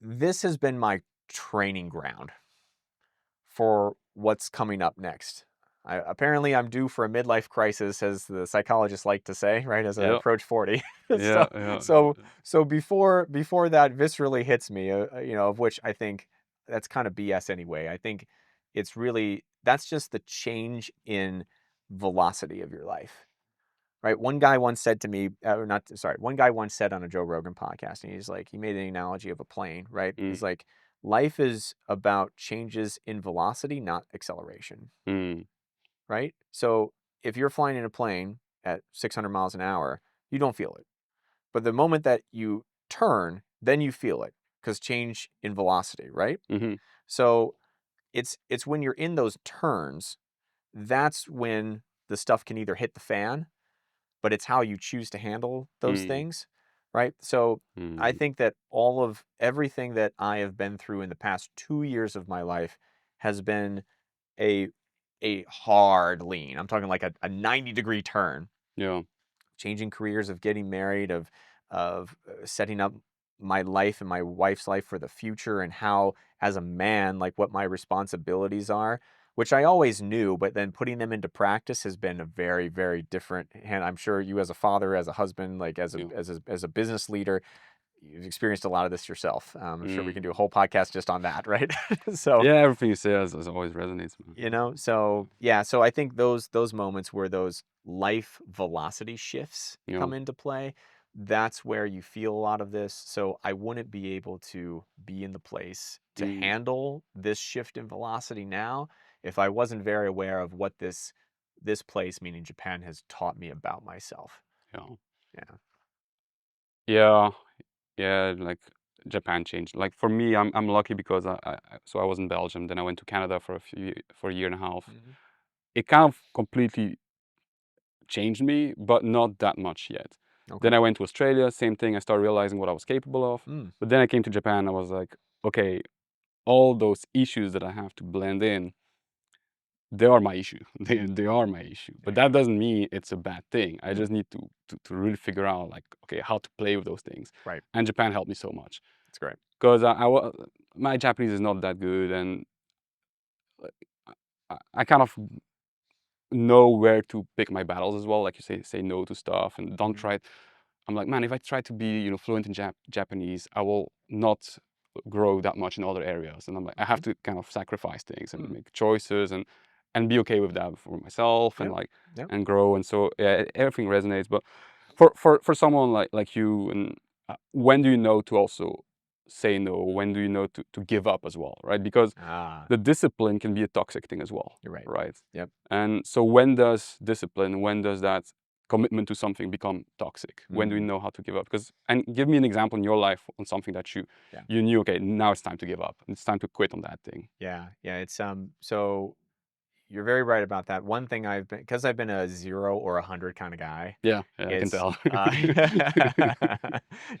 This has been my training ground for what's coming up next. Apparently, I'm due for a midlife crisis, as the psychologists like to say, right? As I approach 40. So before that viscerally hits me, of which I think that's kind of BS anyway. I think it's really, that's just the change in velocity of your life, right? One guy once said to me, one guy once said on a Joe Rogan podcast, and he made an analogy of a plane, right? He's like, life is about changes in velocity, not acceleration. Right? So if you're flying in a plane at 600 miles an hour, you don't feel it. But the moment that you turn, then you feel it, because change in velocity, right? So it's when you're in those turns, that's when the stuff can either hit the fan, but it's how you choose to handle those things, right? So I think that everything that I have been through in the past 2 years of my life has been a hard lean. I'm talking like a 90-degree turn. Changing careers, of getting married, of setting up my life and my wife's life for the future, and how, as a man, like what my responsibilities are, which I always knew, but then putting them into practice has been a very, very different. And I'm sure you, as a father, as a husband, like as a business leader, you've experienced a lot of this yourself. I'm sure we can do a whole podcast just on that, right? So everything you say has always resonates, man. So I think those moments where those life velocity shifts come into play, that's where you feel a lot of this. So I wouldn't be able to be in the place to handle this shift in velocity now if I wasn't very aware of what this place, meaning Japan, has taught me about myself. Like Japan changed. Like for me, I'm lucky because I was in Belgium, then I went to Canada for a year and a half. It kind of completely changed me, but not that much yet. Then I went to Australia, same thing. I started realizing what I was capable of. But then I came to Japan. I was like, okay, all those issues that I have to blend in, they are my issue. They are my issue. But that doesn't mean it's a bad thing. I just need to really figure out, like, okay, how to play with those things. Right. And Japan helped me so much. That's great. Because my Japanese is not that good, and I kind of know where to pick my battles as well. Like you say no to stuff and don't try. I'm like, man, if I try to be fluent in Japanese, I will not grow that much in other areas. And I'm like, I have to kind of sacrifice things and make choices and be okay with that for myself and and grow. And so everything resonates. But for someone like you, and when do you know to also say no? When do you know to give up as well, right? Because the discipline can be a toxic thing as well. You're right. Right. Yep. And so when does discipline, when does that commitment to something become toxic? When do you know how to give up? And give me an example in your life on something that you knew, okay, now it's time to give up. It's time to quit on that thing. Yeah. It's so you're very right about that. One thing because I've been a 0 or 100 kind of guy. Yeah, I can tell.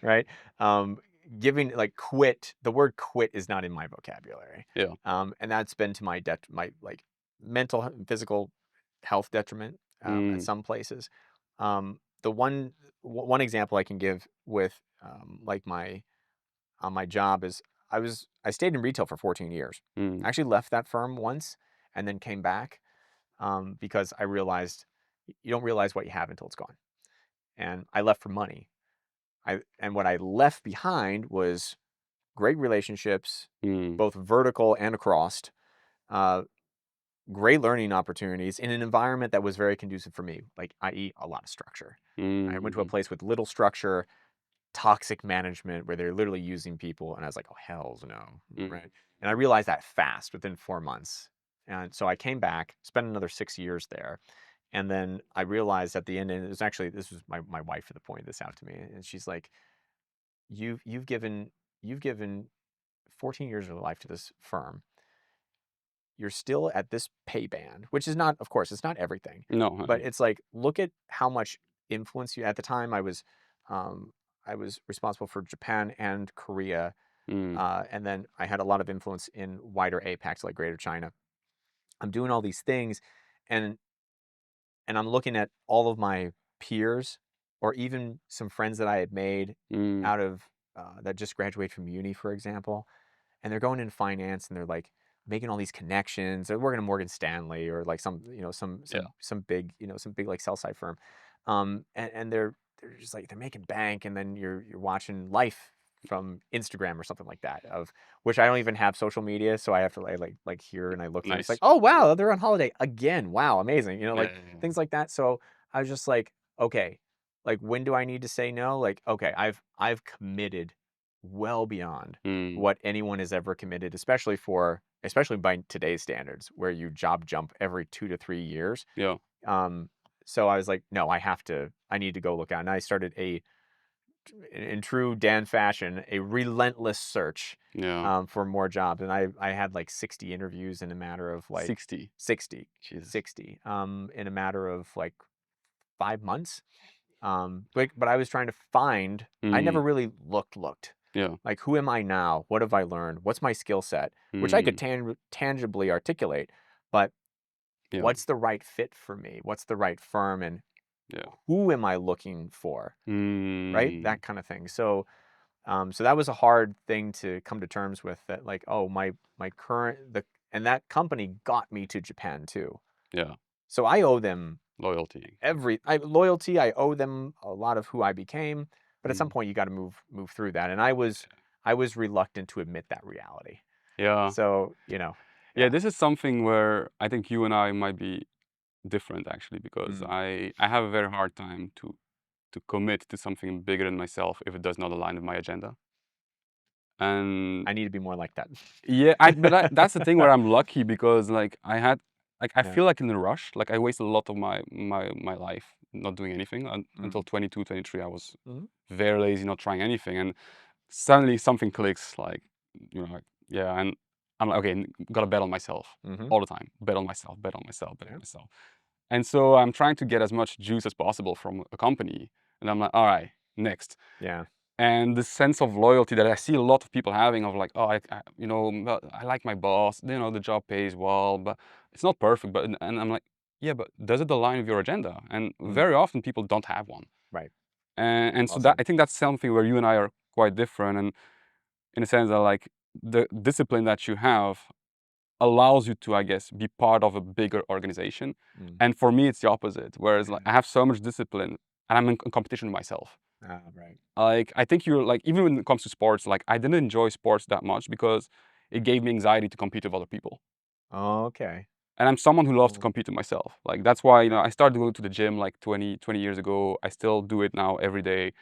Right. Giving like quit. The word quit is not in my vocabulary. Yeah. And that's been to my like mental and physical health detriment at some places. The one example I can give with like my job is I stayed in retail for 14 years. I actually left that firm once and then came back because I realized you don't realize what you have until it's gone. And I left for money. And what I left behind was great relationships, both vertical and across, great learning opportunities in an environment that was very conducive for me, like i.e. a lot of structure. I went to a place with little structure, toxic management where they're literally using people, and I was like, oh hells no, right? And I realized that fast within 4 months. And so I came back, spent another 6 years there, and then I realized at the end, and this was my wife that pointed this out to me, and she's like, you've given 14 years of life to this firm. You're still at this pay band, which is not, of course, it's not everything. No. But it's like, look at how much influence you, at the time I was responsible for Japan and Korea. And then I had a lot of influence in wider APAC, like Greater China. I'm doing all these things, and I'm looking at all of my peers, or even some friends that I had made out of that just graduated from uni, for example, and they're going in finance, and they're like making all these connections. They're working at Morgan Stanley or like some big some big like sell side firm, and they're just like they're making bank, and then you're watching life from Instagram or something like that, of which I don't even have social media, so I have to like hear, and I look and it's like, oh wow, they're on holiday again, wow, amazing, things like that. So I was just like, okay, like when do I need to say no? Like, okay, I've committed well beyond what anyone has ever committed, especially by today's standards, where you job jump every 2 to 3 years. Yeah. So I was like, no, I need to go look out. And I started in true Dan fashion, a relentless search for more jobs. And I had like 60 interviews in a matter of like 60. 60 in a matter of like 5 months. But I was trying to find, I never really looked. Yeah. Like, who am I now? What have I learned? What's my skill set? Which I could tangibly articulate, but what's the right fit for me? What's the right firm? And who am I looking for? Right? That kind of thing. So so that was a hard thing to come to terms with, that like, oh, my current, and that company got me to Japan too. Yeah. So I owe them loyalty. Loyalty. I owe them a lot of who I became. But at some point, you got to move through that, and I was reluctant to admit that reality. Yeah. So Yeah, this is something where I think you and I might be different, actually, because I have a very hard time to commit to something bigger than myself if it does not align with my agenda. And I need to be more like that. Yeah, but that's the thing where I'm lucky, because like I feel like in a rush. Like I wasted a lot of my life not doing anything until 22, 23. I was very lazy, not trying anything, and suddenly something clicks. Like and I'm like, okay, gotta bet on myself all the time. Bet on myself. Bet on myself. Bet on myself. And so I'm trying to get as much juice as possible from a company, and I'm like, all right, next. Yeah. And the sense of loyalty that I see a lot of people having, of like, oh, I like my boss, the job pays well, but it's not perfect. And I'm like, yeah, but does it align with your agenda? And very often people don't have one. Right. And so that, I think that's something where you and I are quite different, and in a sense that like the discipline that you have allows you to, I guess, be part of a bigger organization. And for me, it's the opposite. Whereas like I have so much discipline, and I'm in competition with myself. Right. Like I think you're like, even when it comes to sports, like I didn't enjoy sports that much because it gave me anxiety to compete with other people. Oh, okay. And I'm someone who loves to compete with myself. Like that's why I started going to the gym like 20 years ago. I still do it now every day.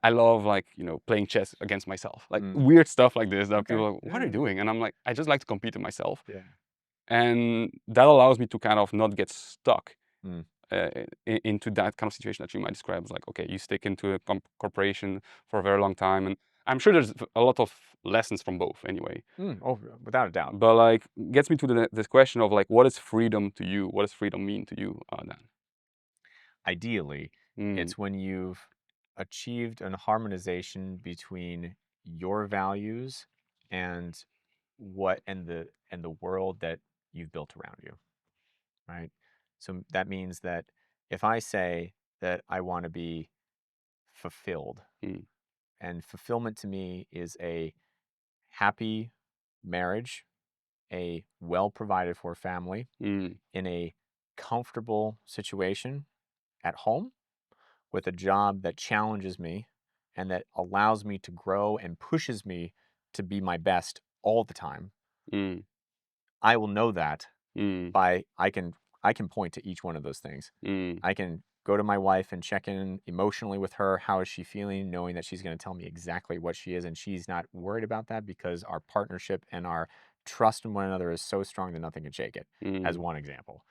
I love like, playing chess against myself, like Mm. weird stuff like this that Okay. people are like, what are you Yeah. doing? And I'm like, I just like to compete with myself. Yeah. And that allows me to kind of not get stuck Mm. into that kind of situation that you might describe as like, okay, you stick into a corporation for a very long time. And I'm sure there's a lot of lessons from both anyway. Oh, without a doubt. But like, gets me to this question of like, what is freedom to you? What does freedom mean to you, Dan? Ideally, Mm, it's when you've achieved an harmonization between your values and the world that you've built around you, right? So that means that if I say that I want to be fulfilled, mm, and fulfillment to me is a happy marriage, a well provided for family, mm, in a comfortable situation at home, with a job that challenges me and that allows me to grow and pushes me to be my best all the time, mm, I will know that mm, by I can point to each one of those things. mm, I can go to my wife and check in emotionally with her. How is she feeling? Knowing that she's going to tell me exactly what she is, and she's not worried about that because our partnership and our trust in one another is so strong that nothing can shake it. As mm, one example,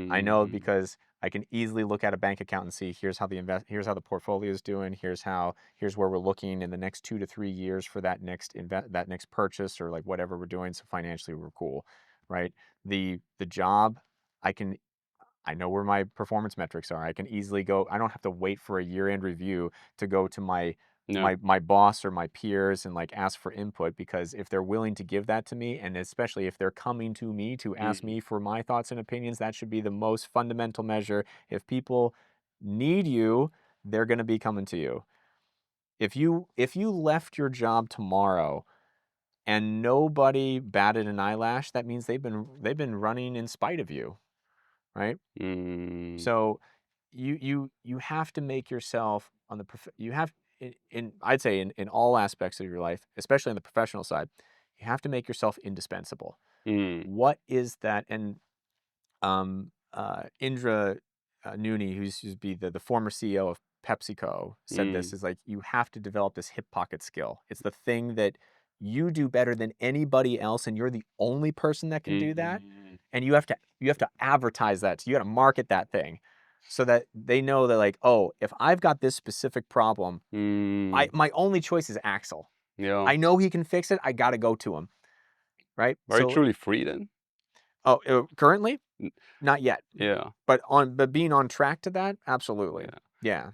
I know mm, because I can easily look at a bank account and see here's how here's how the portfolio is doing. Here's where we're looking in the next 2 to 3 years for that next purchase or like whatever we're doing. So financially, we're cool, right? The job, I can I know where my performance metrics are. I can easily go. I don't have to wait for a year-end review to go to yeah, my boss or my peers and like ask for input, because if they're willing to give that to me, and especially if they're coming to me to ask mm, me for my thoughts and opinions, that should be the most fundamental measure. If people need you, they're going to be coming to you. If you left your job tomorrow and nobody batted an eyelash, that means they've been running in spite of you, right? mm, So you have to make yourself on the you have in I'd say in all aspects of your life, especially on the professional side, you have to make yourself indispensable. mm, What is that? And Indra Noonie, who's be the former CEO of PepsiCo, said this mm, is like, you have to develop this hip pocket skill. It's the thing that you do better than anybody else, and you're the only person that can do that. mm, And you have to advertise that. So you got to market that thing so that they know that like, oh, if I've got this specific problem, mm, my only choice is Axel. yeah. I know he can fix it. I got to go to him, right? Very So, truly free then? currently, N- not yet, Yeah, but being on track to that, absolutely. yeah.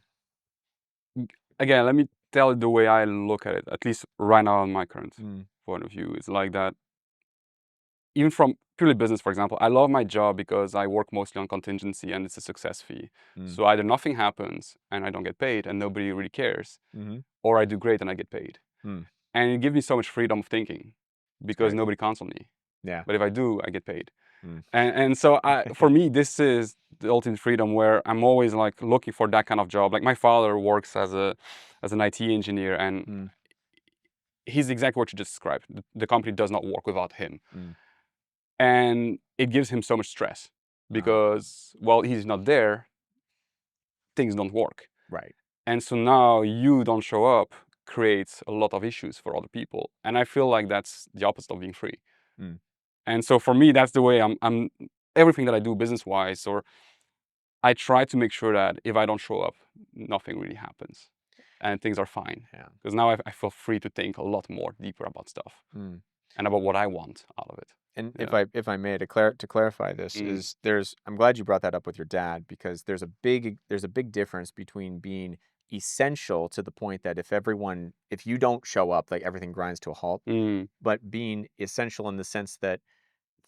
Yeah. Again, let me tell you the way I look at it, at least right now on my current Mm. point of view. It's like that, even from purely business, for example, I love my job because I work mostly on contingency and it's a success fee. Mm. So either nothing happens and I don't get paid and nobody really cares, Mm-hmm. or I do great and I get paid. Mm. And it gives me so much freedom of thinking It's because great. nobody counts on me. Yeah. But if I do, I get paid. Mm. And so for me, this is the ultimate freedom where I'm always like looking for that kind of job. Like my father works as an IT engineer, and Mm. he's exactly what you just described. The company does not work without him. Mm. And it gives him so much stress Ah, because while he's not there, things don't work. right. And so now you don't show up creates a lot of issues for other people. And I feel like that's the opposite of being free. Mm. And so for me, that's the way I'm everything that I do business wise, or I try to make sure that if I don't show up, nothing really happens and things are fine. Yeah. Because now I feel free to think a lot more deeper about stuff Mm. and about what I want out of it. And Yeah. if I may, to clarify this, Mm, is I'm glad you brought that up with your dad, because there's a big difference between being essential to the point that if you don't show up, like everything grinds to a halt, mm, but being essential in the sense that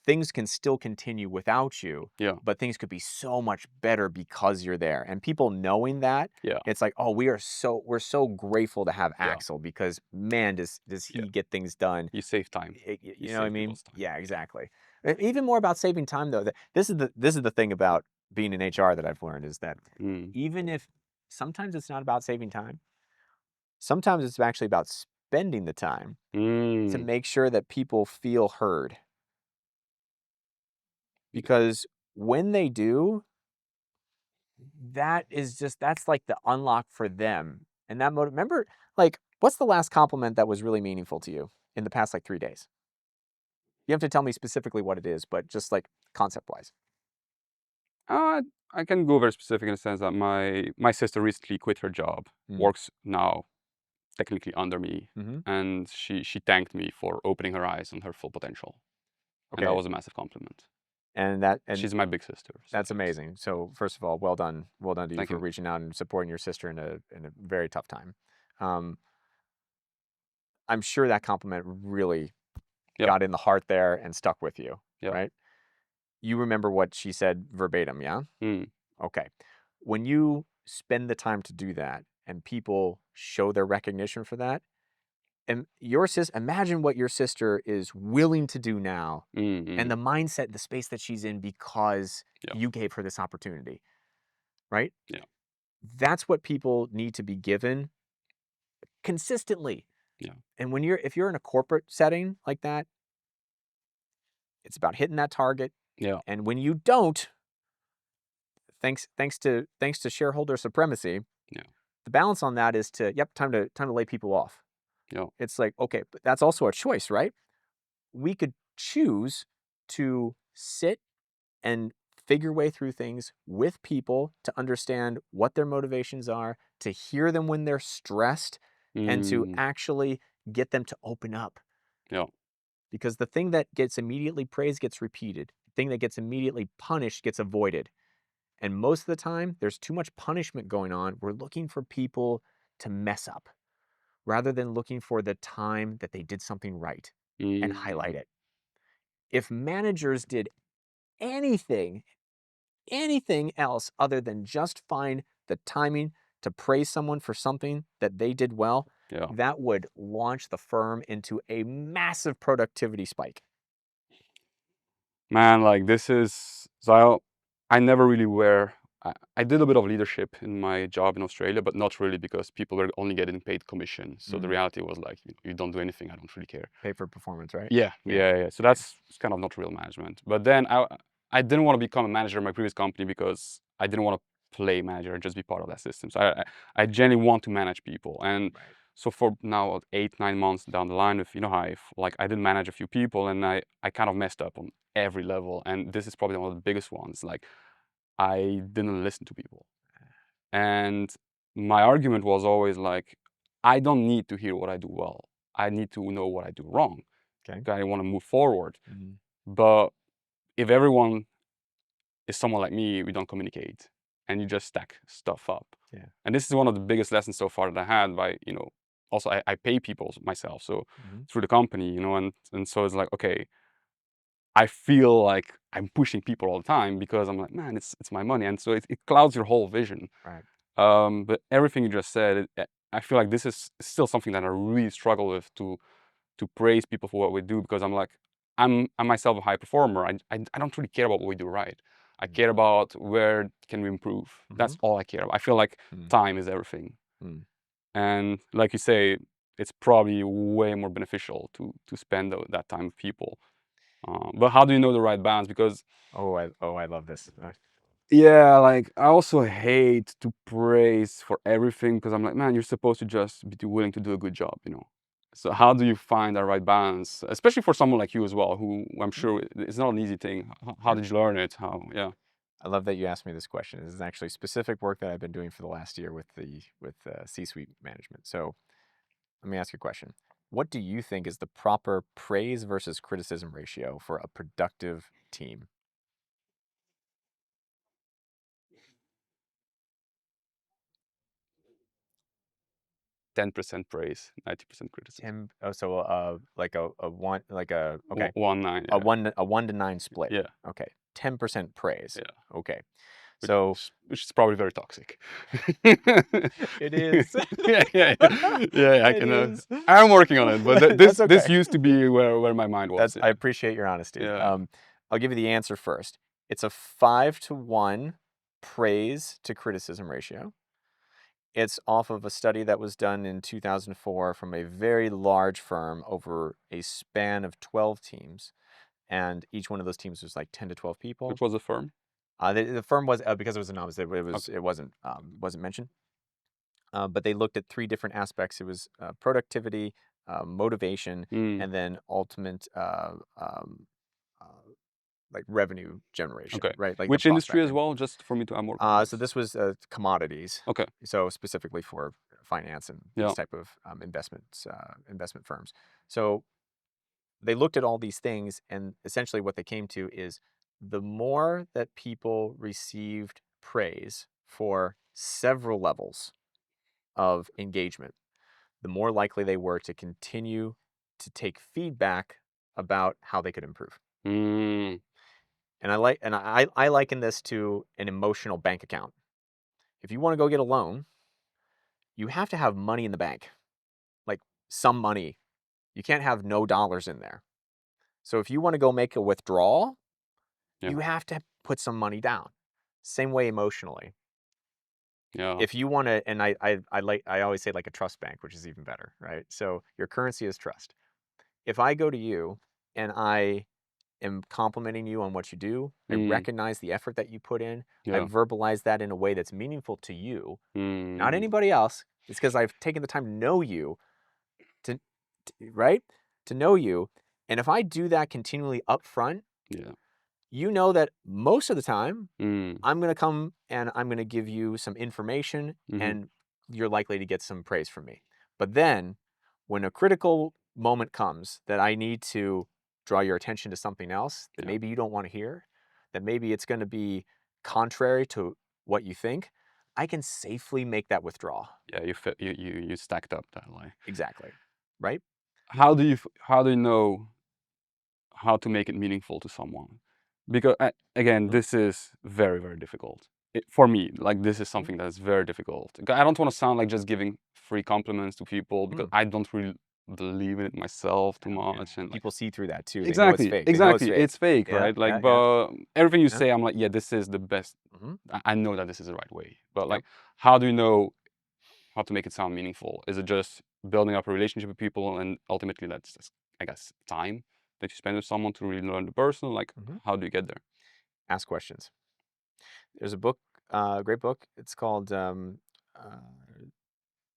things can still continue without you, yeah. but things could be so much better because you're there. And people knowing that, Yeah. it's like, oh, we're so grateful to have Yeah. Axel, because man, does Yeah. he get things done. You save time. You You know what I save mean? people's time. Yeah, exactly. Even more about saving time though. This is the thing about being in HR that I've learned, is that Mm, even if sometimes it's not about saving time, sometimes it's actually about spending the time to mm, make sure that people feel heard. Because when they do, that's like the unlock for them. And that remember, like, what's the last compliment that was really meaningful to you in the past, like, 3 days? You have to tell me specifically what it is, but just, like, concept-wise. I can go very specific in the sense that my sister recently quit her job, works now technically under me, Mhm. and she thanked me for opening her eyes on her full potential, and that Okay. was a massive compliment. And She's my big sister. So that's amazing. So first of all, well done to you Thank for you. reaching out and supporting your sister in a very tough time. I'm sure that compliment really Yeah. got in the heart there and stuck with you, Yeah. right? You remember what she said verbatim, yeah? Mm. Okay. When you spend the time to do that and people show their recognition for that, and imagine what your sister is willing to do now and the mindset, the space that she's in because Yeah. you gave her this opportunity, right? Yeah. That's what people need to be given consistently. Yeah. And if you're in a corporate setting like that, it's about hitting that target. Yeah. And when you don't, thanks to shareholder supremacy, Yeah. the balance on that is time to lay people off. Yeah. It's like, okay, but that's also a choice, right? We could choose to sit and figure way through things with people to understand what their motivations are, to hear them when they're stressed, and to actually get them to open up. Yeah. Because the thing that gets immediately praised gets repeated. The thing that gets immediately punished gets avoided. And most of the time, there's too much punishment going on. We're looking for people to mess up rather than looking for the time that they did something right and highlight it. If managers did anything else other than just find the timing to praise someone for something that they did well, Yeah. that would launch the firm into a massive productivity spike. Man, like this is so I never really were. I did a bit of leadership in my job in Australia, but not really because people were only getting paid commission. So the reality was like, you don't do anything, I don't really care. Pay for performance, right? Yeah. So that's kind of not real management. But then I didn't want to become a manager in my previous company because I didn't want to play manager and just be part of that system. So I genuinely want to manage people. And so for now 8-9 months down the line with InnoHyve, like I did manage a few people and I kind of messed up on every level. And this is probably one of the biggest ones. Like I didn't listen to people. And my argument was always like, I don't need to hear what I do well. I need to know what I do wrong. Okay. I want to move forward. But if everyone is someone like me, we don't communicate and you just stack stuff up. Yeah. And this is one of the biggest lessons so far that I had by, also I pay people myself. So through the company, and so it's like, okay, I feel like I'm pushing people all the time because I'm like, man, it's my money. And so it clouds your whole vision. Right. But everything you just said, I feel like this is still something that I really struggle with to praise people for what we do because I'm like, I'm myself a high performer. I don't really care about what we do right. I care about where can we improve. That's all I care about. I feel like time is everything. And like you say, it's probably way more beneficial to spend that time with people. But how do you know the right balance? Because I love this. yeah, like I also hate to praise for everything because I'm like, man, you're supposed to just be willing to do a good job, So how do you find that right balance, especially for someone like you as well, who I'm sure it's not an easy thing. How did you learn it? Yeah. I love that you asked me this question. This is actually specific work that I've been doing for the last year with C-suite management. So let me ask you a question. What do you think is the proper praise versus criticism ratio for a productive team? 10% praise, 90% criticism. Like a one, like a okay, 1-9. a Yeah. 1 to 9 split. Yeah. Okay, 10% praise. Yeah. Okay, which is probably very toxic. It is. Yeah. I can. is. I'm working on it, but That's okay. this used to be where my mind was. I appreciate your honesty. Yeah. I'll give you the answer first. It's a 5 to 1 praise to criticism ratio. It's off of a study that was done in 2004 from a very large firm over a span of 12 teams. And each one of those teams was like 10 to 12 people. Which was the firm? The firm was, because it was anonymous, it Okay. wasn't mentioned. but they looked at 3 different aspects. It was productivity, motivation, Mm. and then ultimate like revenue generation, Okay. right? Like the Which industry as prospecting. well, just for me to add more So context? this was commodities. Okay. So specifically for finance and Yeah. these type of investments, investment firms. So they looked at all these things, and essentially what they came to is the more that people received praise for several levels of engagement, the more likely they were to continue to take feedback about how they could improve. Mm. And I liken this to an emotional bank account. If you want to go get a loan, you have to have money in the bank, like some money. You can't have no dollars in there. So if you want to go make a withdrawal, Yeah. you have to put some money down. Same way emotionally. Yeah. If you want to, and I always say like a trust bank, which is even better, right? So your currency is trust. If I go to you and I am complimenting you on what you do, I Mm. recognize the effort that you put in, I Yeah. verbalize that in a way that's meaningful to you, not Mm. anybody else. It's because I've taken the time to know you, to right? To know you. And if I do that continually up front, Yeah. you know that most of the time Mm. I'm going to come and I'm going to give you some information Mm-hmm. and you're likely to get some praise from me. But then when a critical moment comes that I need to draw your attention to something else that Yeah. maybe you don't want to hear, that maybe it's going to be contrary to what you think, I can safely make that withdrawal. Yeah. You stacked up that line. Exactly. Right? How do you know how to make it meaningful to someone? Because again, Mhm. this is very, very difficult. For me, like this is Mhm. something that is very difficult. I don't want to sound like just giving free compliments to people because I don't really believe in it myself too Yeah. much. And like, People see through that too. They know it's exactly, fake. They know it's exactly, fake. it's fake, Yeah, right? Like, yeah, yeah, but everything you yeah. say, I'm like, yeah, this is the best. Mhm. I know that this is the right way. But Yep. like, how do you know how to make it sound meaningful? Is it just building up a relationship with people, and ultimately that's just, I guess, time that you spend with someone to really learn the person? Like, Mhm. how do you get there? Ask questions. There's a book, great book. It's called,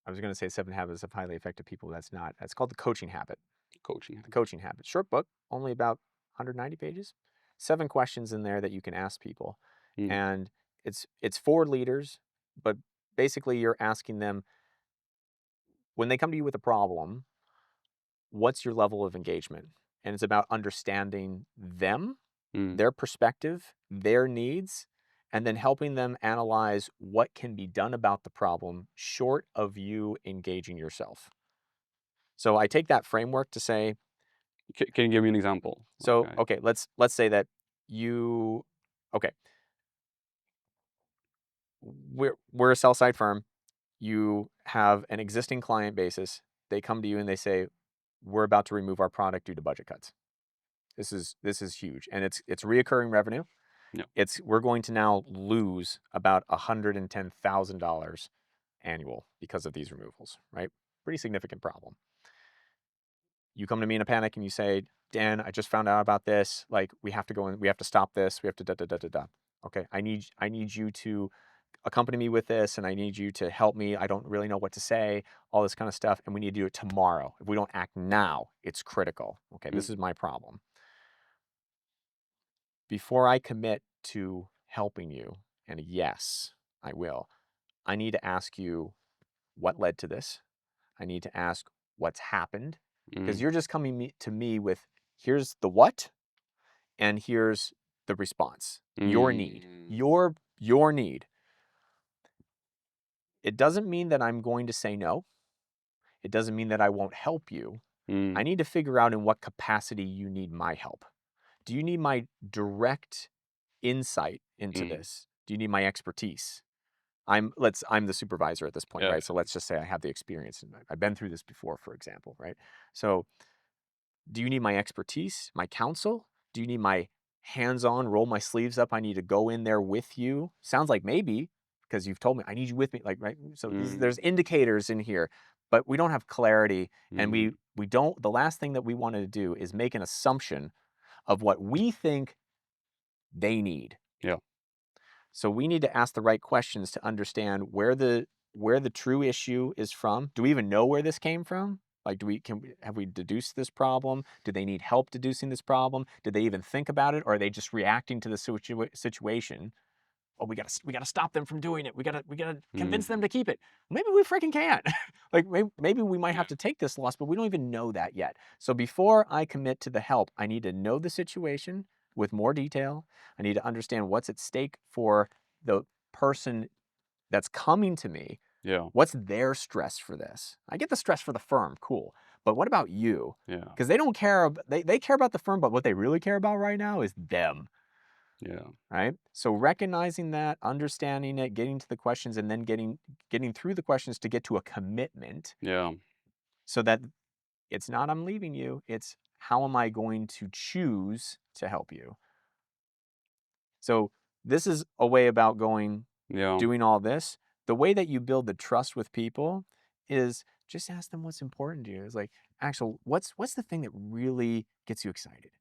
I was going to say 7 Habits of Highly Effective People. That's not. It's called The Coaching Habit. Coaching. The Coaching Habit. Short book, only about 190 pages. 7 questions in there that you can ask people. Mm. And it's for leaders, but basically you're asking them, when they come to you with a problem, what's your level of engagement? And it's about understanding them, Mm. their perspective, their needs, and then helping them analyze what can be done about the problem short of you engaging yourself. So I take that framework to say, Can you give me an example? so Like, okay, let's say that you, okay, we're a sell side firm. You have an existing client basis. They come to you and they say, we're about to remove our product due to budget cuts. This is huge, and it's reoccurring revenue. yeah. We're going to now lose about $110,000 annual because of these removals, right? Pretty significant problem. You come to me in a panic and you say, Dan, I just found out about this. Like, we have to go in, we have to stop this. We have to da da da da da. Okay, I need you to accompany me with this, and I need you to help me. I don't really know what to say, all this kind of stuff, and we need to do it tomorrow. If we don't act now, it's critical. Okay, Mm. this is my problem. Before I commit to helping you, and yes, I will, I need to ask you what led to this. I need to ask what's happened, because Mm. you're just coming to me with, here's the what and here's the response. Your need. Mm. Your need. It doesn't mean that I'm going to say no. It doesn't mean that I won't help you. Mm. I need to figure out in what capacity you need my help. Do you need my direct insight into Mm. this? Do you need my expertise? I'm the supervisor at this point, Yeah. right? So let's just say I have the experience and I've been through this before, for example, right? So do you need my expertise, my counsel? Do you need my hands-on, roll my sleeves up? I need to go in there with you. Sounds like maybe, because you've told me I need you with me, like, right? So Mm. there's indicators in here, but we don't have clarity, and Mm. we don't. The last thing that we want to do is make an assumption of what we think they need. Yeah. So we need to ask the right questions to understand where the where the true issue is from. Do we even know where this came from? Like, have we deduced this problem? Do they need help deducing this problem? Did they even think about it, or are they just reacting to the situation? Oh, we gotta stop them from doing it. We gotta convince them to keep it. Maybe we freaking can't. Like, maybe we might have to take this loss, but we don't even know that yet. So before I commit to the help, I need to know the situation with more detail. I need to understand what's at stake for the person that's coming to me. Yeah. What's their stress for this? I get the stress for the firm, cool. But what about you? Yeah. Because they don't care. They care about the firm, but what they really care about right now is them. Yeah. Right? So recognizing that, understanding it, getting to the questions, and then getting through the questions to get to a commitment. Yeah. So that it's not I'm leaving you, it's how am I going to choose to help you? So this is a way about doing all this. The way that you build the trust with people is just ask them what's important to you. It's like, actually, what's the thing that really gets you excited?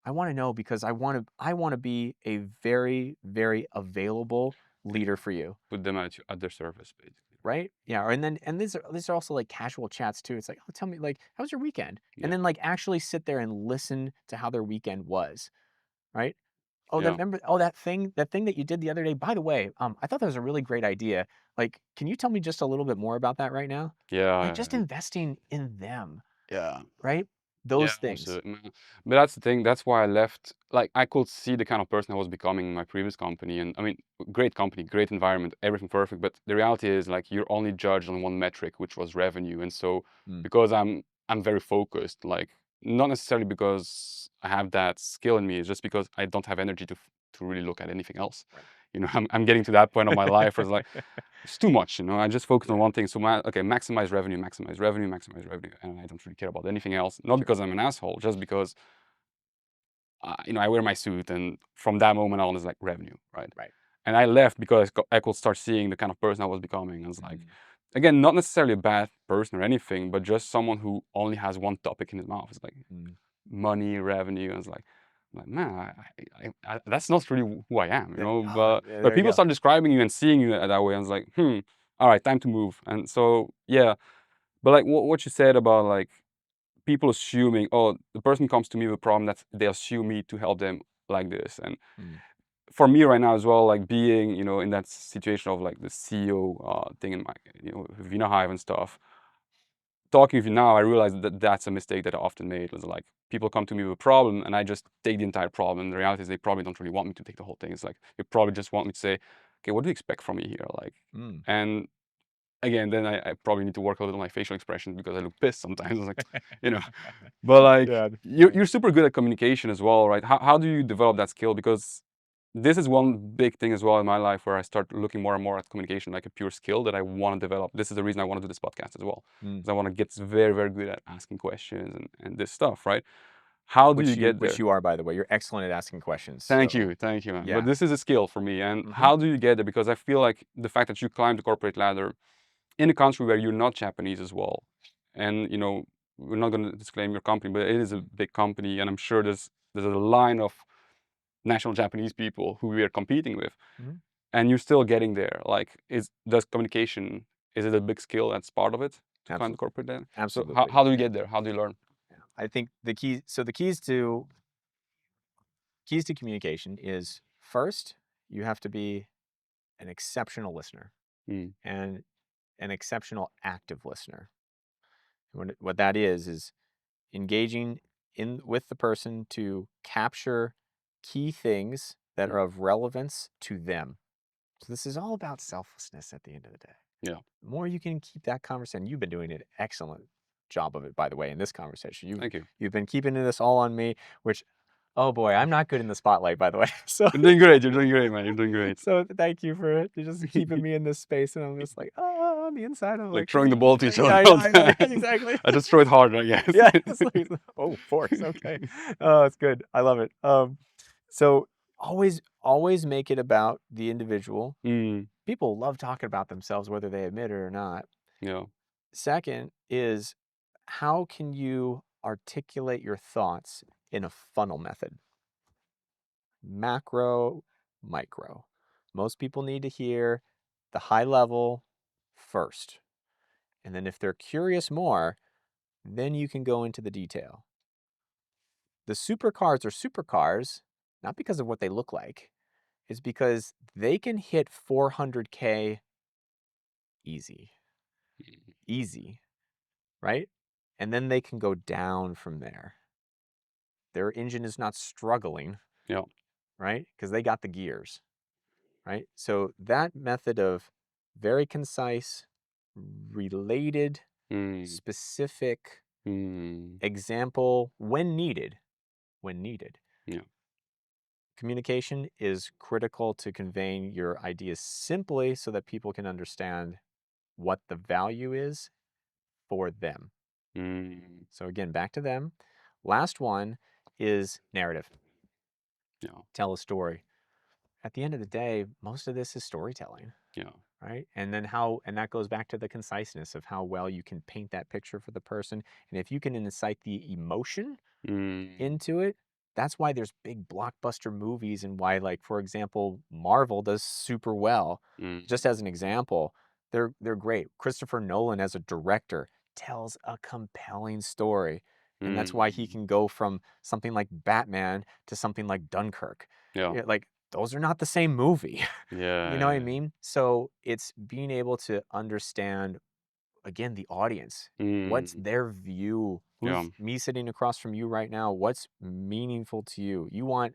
I want to know because I want to be a very, very available leader for you. Put them at their service, basically. Right? Yeah. And these are also like casual chats too. It's like, oh, tell me, like, how was your weekend? Yeah. And then like actually sit there and listen to how their weekend was. Right? Oh, Yeah. remember, that thing that you did the other day. By the way, I thought that was a really great idea. Like, can you tell me just a little bit more about that right now? Yeah. Like, just investing in them. Yeah. Right? Yeah, Those things. absolutely. But that's the thing. That's why I left. Like, I could see the kind of person I was becoming in my previous company. And I mean, great company, great environment, everything perfect. But the reality is, like, you're only judged on one metric, which was revenue. And so, because I'm very focused, like, not necessarily because I have that skill in me, it's just because I don't have energy to really look at anything else. Right. You know, I'm getting to that point of my life where it's like, it's too much, you know. I just focus on one thing. So, maximize revenue, and I don't really care about anything else. Not because I'm an asshole, just because, you know, I wear my suit, and from that moment on, it's like revenue, right? Right. And I left because I could start seeing the kind of person I was becoming. I was like, again, not necessarily a bad person or anything, but just someone who only has one topic in his mouth. It's like money, revenue. And it's like, man, that's not really who I am, you know. But people start describing you and seeing you that way, and it's like, all right, time to move. And so, yeah. But like what you said about like people assuming, oh, the person comes to me with a problem, that they assume me to help them like this. And for me right now as well, like being, you know, in that situation of like the CEO thing in my, you know, with InnoHyve and stuff. Talking with you now, I realize that that's a mistake that I often made. Was like people come to me with a problem, and I just take the entire problem. And the reality is, they probably don't really want me to take the whole thing. It's like they probably just want me to say, okay, what do you expect from me here? Like, and again, then I probably need to work a little on my facial expressions because I look pissed sometimes. It's like, you know, but like you're super good at communication as well, right? How do you develop that skill? Because this is one big thing as well in my life where I start looking more and more at communication like a pure skill that I want to develop. This is the reason I want to do this podcast as well. Because I want to get very, very good at asking questions and this stuff, right? How do you get there? Which you are, by the way. You're excellent at asking questions. Thank you, man. Yeah. But this is a skill for me. And how do you get there? Because I feel like the fact that you climbed the corporate ladder in a country where you're not Japanese as well, and you know, we're not going to disclaim your company, but it is a big company, and I'm sure there's a line of national Japanese people who we are competing with, and you're still getting there. Like, does communication, is it a big skill that's part of it to climb the corporate ladder? Absolutely. So how do you get there? How do you learn? I think the keys to communication is, first, you have to be an exceptional listener and an exceptional active listener. What that is engaging with the person to capture key things that are of relevance to them. So this is all about selflessness at the end of the day. Yeah. The more you can keep that conversation, you've been doing an excellent job of it, by the way, in this conversation. Thank you. You've been keeping this all on me, which, oh boy, I'm not good in the spotlight, by the way. So You're doing great. You're doing great, man. You're doing great. So thank you for just keeping me in this space, and I'm just like, on the inside, I'm like throwing the ball to each other. Yeah, exactly. I just throw it harder, I guess. Yeah. It's like, force. Okay. Oh, it's good. I love it. So always make it about the individual. People love talking about themselves, whether they admit it or not. Yeah. Second is, how can you articulate your thoughts in a funnel method? Macro, micro. Most people need to hear the high level first. And then if they're curious more, then you can go into the detail. The supercars are supercars, not because of what they look like. It's because they can hit 400K easy, right? And then they can go down from there. Their engine is not struggling, Yeah. right? Because they got the gears, right? So that method of very concise, related, specific example when needed. Yeah. Communication is critical to conveying your ideas simply so that people can understand what the value is for them. So again, back to them. Last one is narrative. Yeah. Tell a story. At the end of the day, most of this is storytelling. Yeah. Right? And that goes back to the conciseness of how well you can paint that picture for the person. And if you can incite the emotion into it, that's why there's big blockbuster movies and why, like, for example, Marvel does super well. Just as an example, they're great. Christopher Nolan as a director tells a compelling story. And that's why he can go from something like Batman to something like Dunkirk. Yeah. Like, those are not the same movie. Yeah. You know what I mean? So it's being able to understand, again, the audience. What's their view? Who's me sitting across from you right now? What's meaningful to you? You want,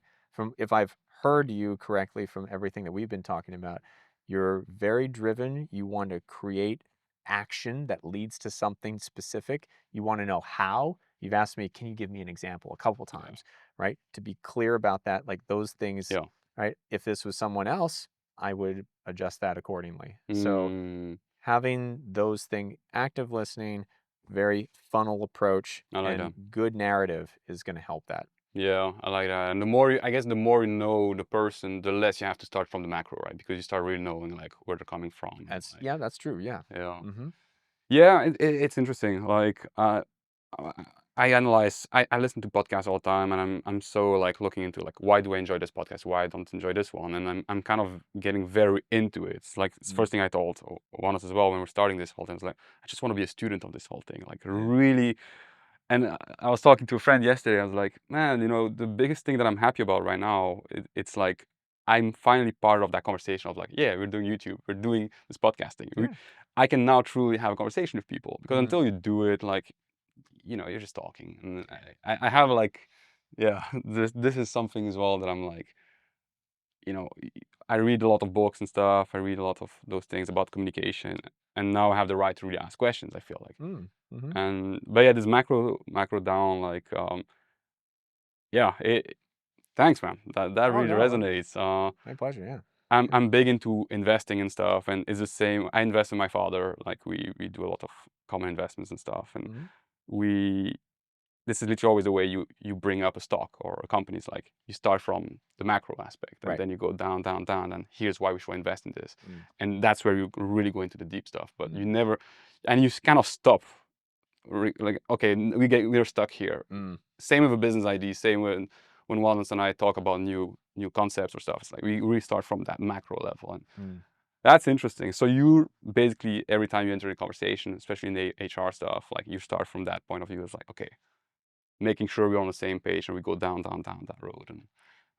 if I've heard you correctly from everything that we've been talking about, you're very driven. You want to create action that leads to something specific. You want to know how. You've asked me, can you give me an example a couple times, right? To be clear about that, like those things, right? If this was someone else, I would adjust that accordingly. So having those things, active listening, very funnel approach, and good narrative is going to help that. Yeah, I like that. And the more I guess the more you know the person, the less you have to start from the macro, right? Because you start really knowing like where they're coming from. That's like, that's true. Yeah. Yeah. Mm-hmm. Yeah, it's interesting. Like I analyze, I listen to podcasts all the time, and I'm so like looking into like why do I enjoy this podcast, why I don't enjoy this one, and I'm kind of getting very into it. It's like it's the first thing I told Wannes as well when we're starting this whole thing. It's like I just want to be a student of this whole thing, like really. And I was talking to a friend yesterday. I was like, man, you know, the biggest thing that I'm happy about right now, it's like I'm finally part of that conversation of like, yeah, we're doing YouTube, we're doing this podcasting. I can now truly have a conversation with people because until you do it, like, you know, you're just talking. And I have like, yeah, this is something as well that I'm like, you know, I read a lot of books and stuff. I read a lot of those things about communication, and now I have the right to really ask questions. I feel like. And but yeah, this macro down, like yeah, thanks man, that really resonates. My pleasure. Yeah, I'm big into investing and stuff, and it's the same. I invest in my father, like we do a lot of common investments and stuff, and this is literally always the way you bring up a stock or a company. It's like you start from the macro aspect, and then you go down, and here's why we should invest in this, and that's where you really go into the deep stuff. But you never, and you kind of stop. Like, okay, we're stuck here. Same with a business idea. Same when Wannes and I talk about new concepts or stuff. It's like we restart from that macro level, and that's interesting. So you basically every time you enter a conversation, especially in the HR stuff, like you start from that point of view. It's like, okay, making sure we're on the same page and we go down that road. And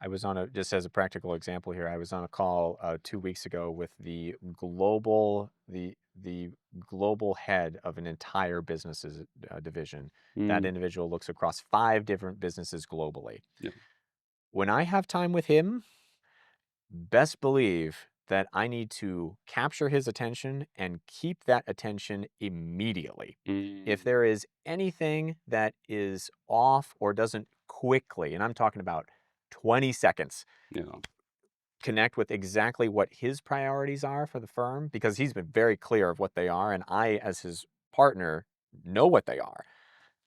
I was just as a practical example here, I was on a call 2 weeks ago with the global head of an entire businesses division. That individual looks across 5 different businesses globally. When I have time with him, best believe that I need to capture his attention and keep that attention immediately. If there is anything that is off or doesn't quickly, and I'm talking about 20 seconds, connect with exactly what his priorities are for the firm, because he's been very clear of what they are, and I, as his partner, know what they are.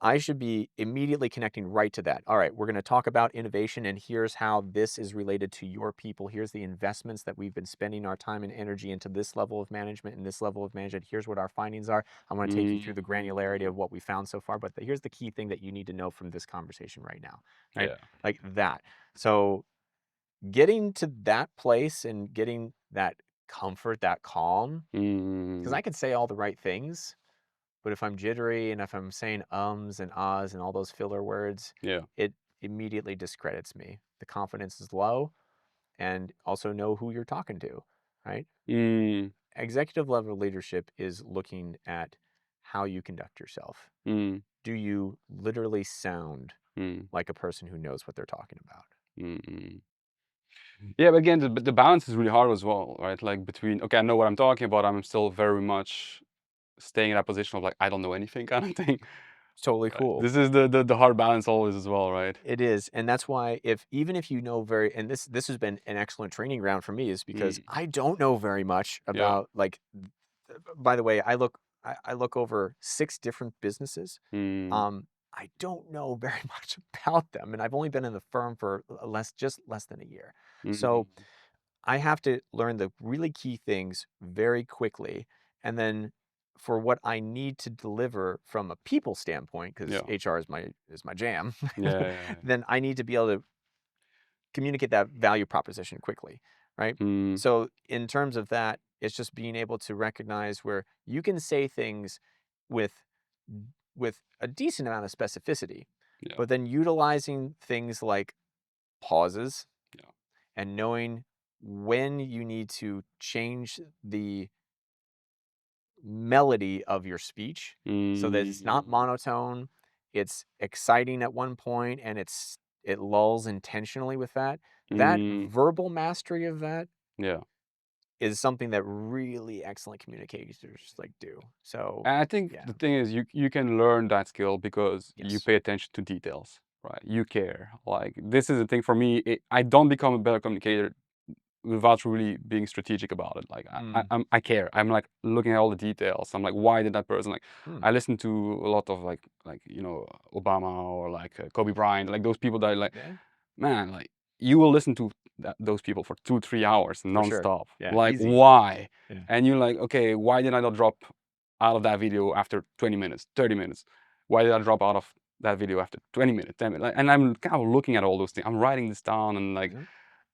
I should be immediately connecting right to that. All right, we're going to talk about innovation, and here's how this is related to your people. Here's the investments that we've been spending our time and energy into this level of management and this level of management. Here's what our findings are. I want to take you through the granularity of what we found so far, but here's the key thing that you need to know from this conversation right now. Right? Like that. So getting to that place and getting that comfort, that calm. Because Mm, I could say all the right things, but if I'm jittery and if I'm saying ums and ahs and all those filler words, yeah. it immediately discredits me. The confidence is low, and also know who you're talking to, right? Mm, Executive level leadership is looking at how you conduct yourself. mm, Do you literally sound mm, like a person who knows what they're talking about? mm, mm. Yeah, but again, the balance is really hard as well, right? Like between, okay, I know what I'm talking about, I'm still very much staying in that position of like, I don't know anything kind of thing. It's totally Right. cool. This is the hard balance always as well, right? It is, and that's why even if you know very, and this has been an excellent training ground for me, is because Mm, I don't know very much yeah. about like. By the way, I look over 6 different businesses. Mm, I don't know very much about them, and I've only been in the firm for just less than a year. mm, So I have to learn the really key things very quickly, and then for what I need to deliver from a people standpoint, because yeah. HR is my jam, Yeah, yeah, yeah. then I need to be able to communicate that value proposition quickly, right? Mm, So in terms of that, it's just being able to recognize where you can say things with with a decent amount of specificity, yeah, but then utilizing things like pauses yeah. and knowing when you need to change the melody of your speech so that it's not Mm, monotone, it's exciting at one point, and it lulls intentionally with that. That mm, verbal mastery of that yeah. is something that really excellent communicators like do. So, And I think yeah. the thing is, you can learn that skill because you Yes. pay attention to details, right? You care. Like this is the thing for me. I don't become a better communicator without really being strategic about it. Like Mm. I care. I'm like looking at all the details. I'm like, why did that person like? Mm. I listen to a lot of like Obama or like Kobe Bryant, like those people that like, Yeah, man, like you will listen to those people for 2-3 hours for sure. nonstop. Yeah, Like easy. why? Yeah. And you're like, okay, why did I not drop out of that video after 20 minutes, 30 minutes? Why did I drop out of that video after 20 minutes, 10 minutes? Like, and I'm kind of looking at all those things. I'm writing this down and like, Yeah.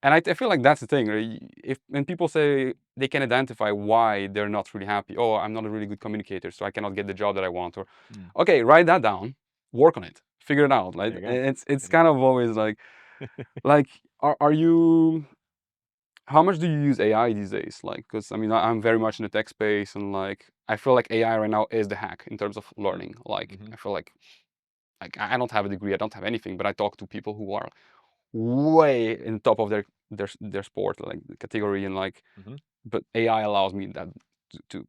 and I feel like that's the thing. Right? If when people say they can identify why they're not really happy, oh, I'm not a really good communicator, so I cannot get the job that I want, or Mm. okay, write that down, work on it, figure it out. Like There you go. it's kind of always like are you? How much do you use AI these days? Like, because I mean, I'm very much in the tech space, and like I feel like AI right now is the hack in terms of learning. Like Mm-hmm. I feel like I don't have a degree, I don't have anything, but I talk to people who are way in top of their sport like the category and like Mm-hmm. but AI allows me that to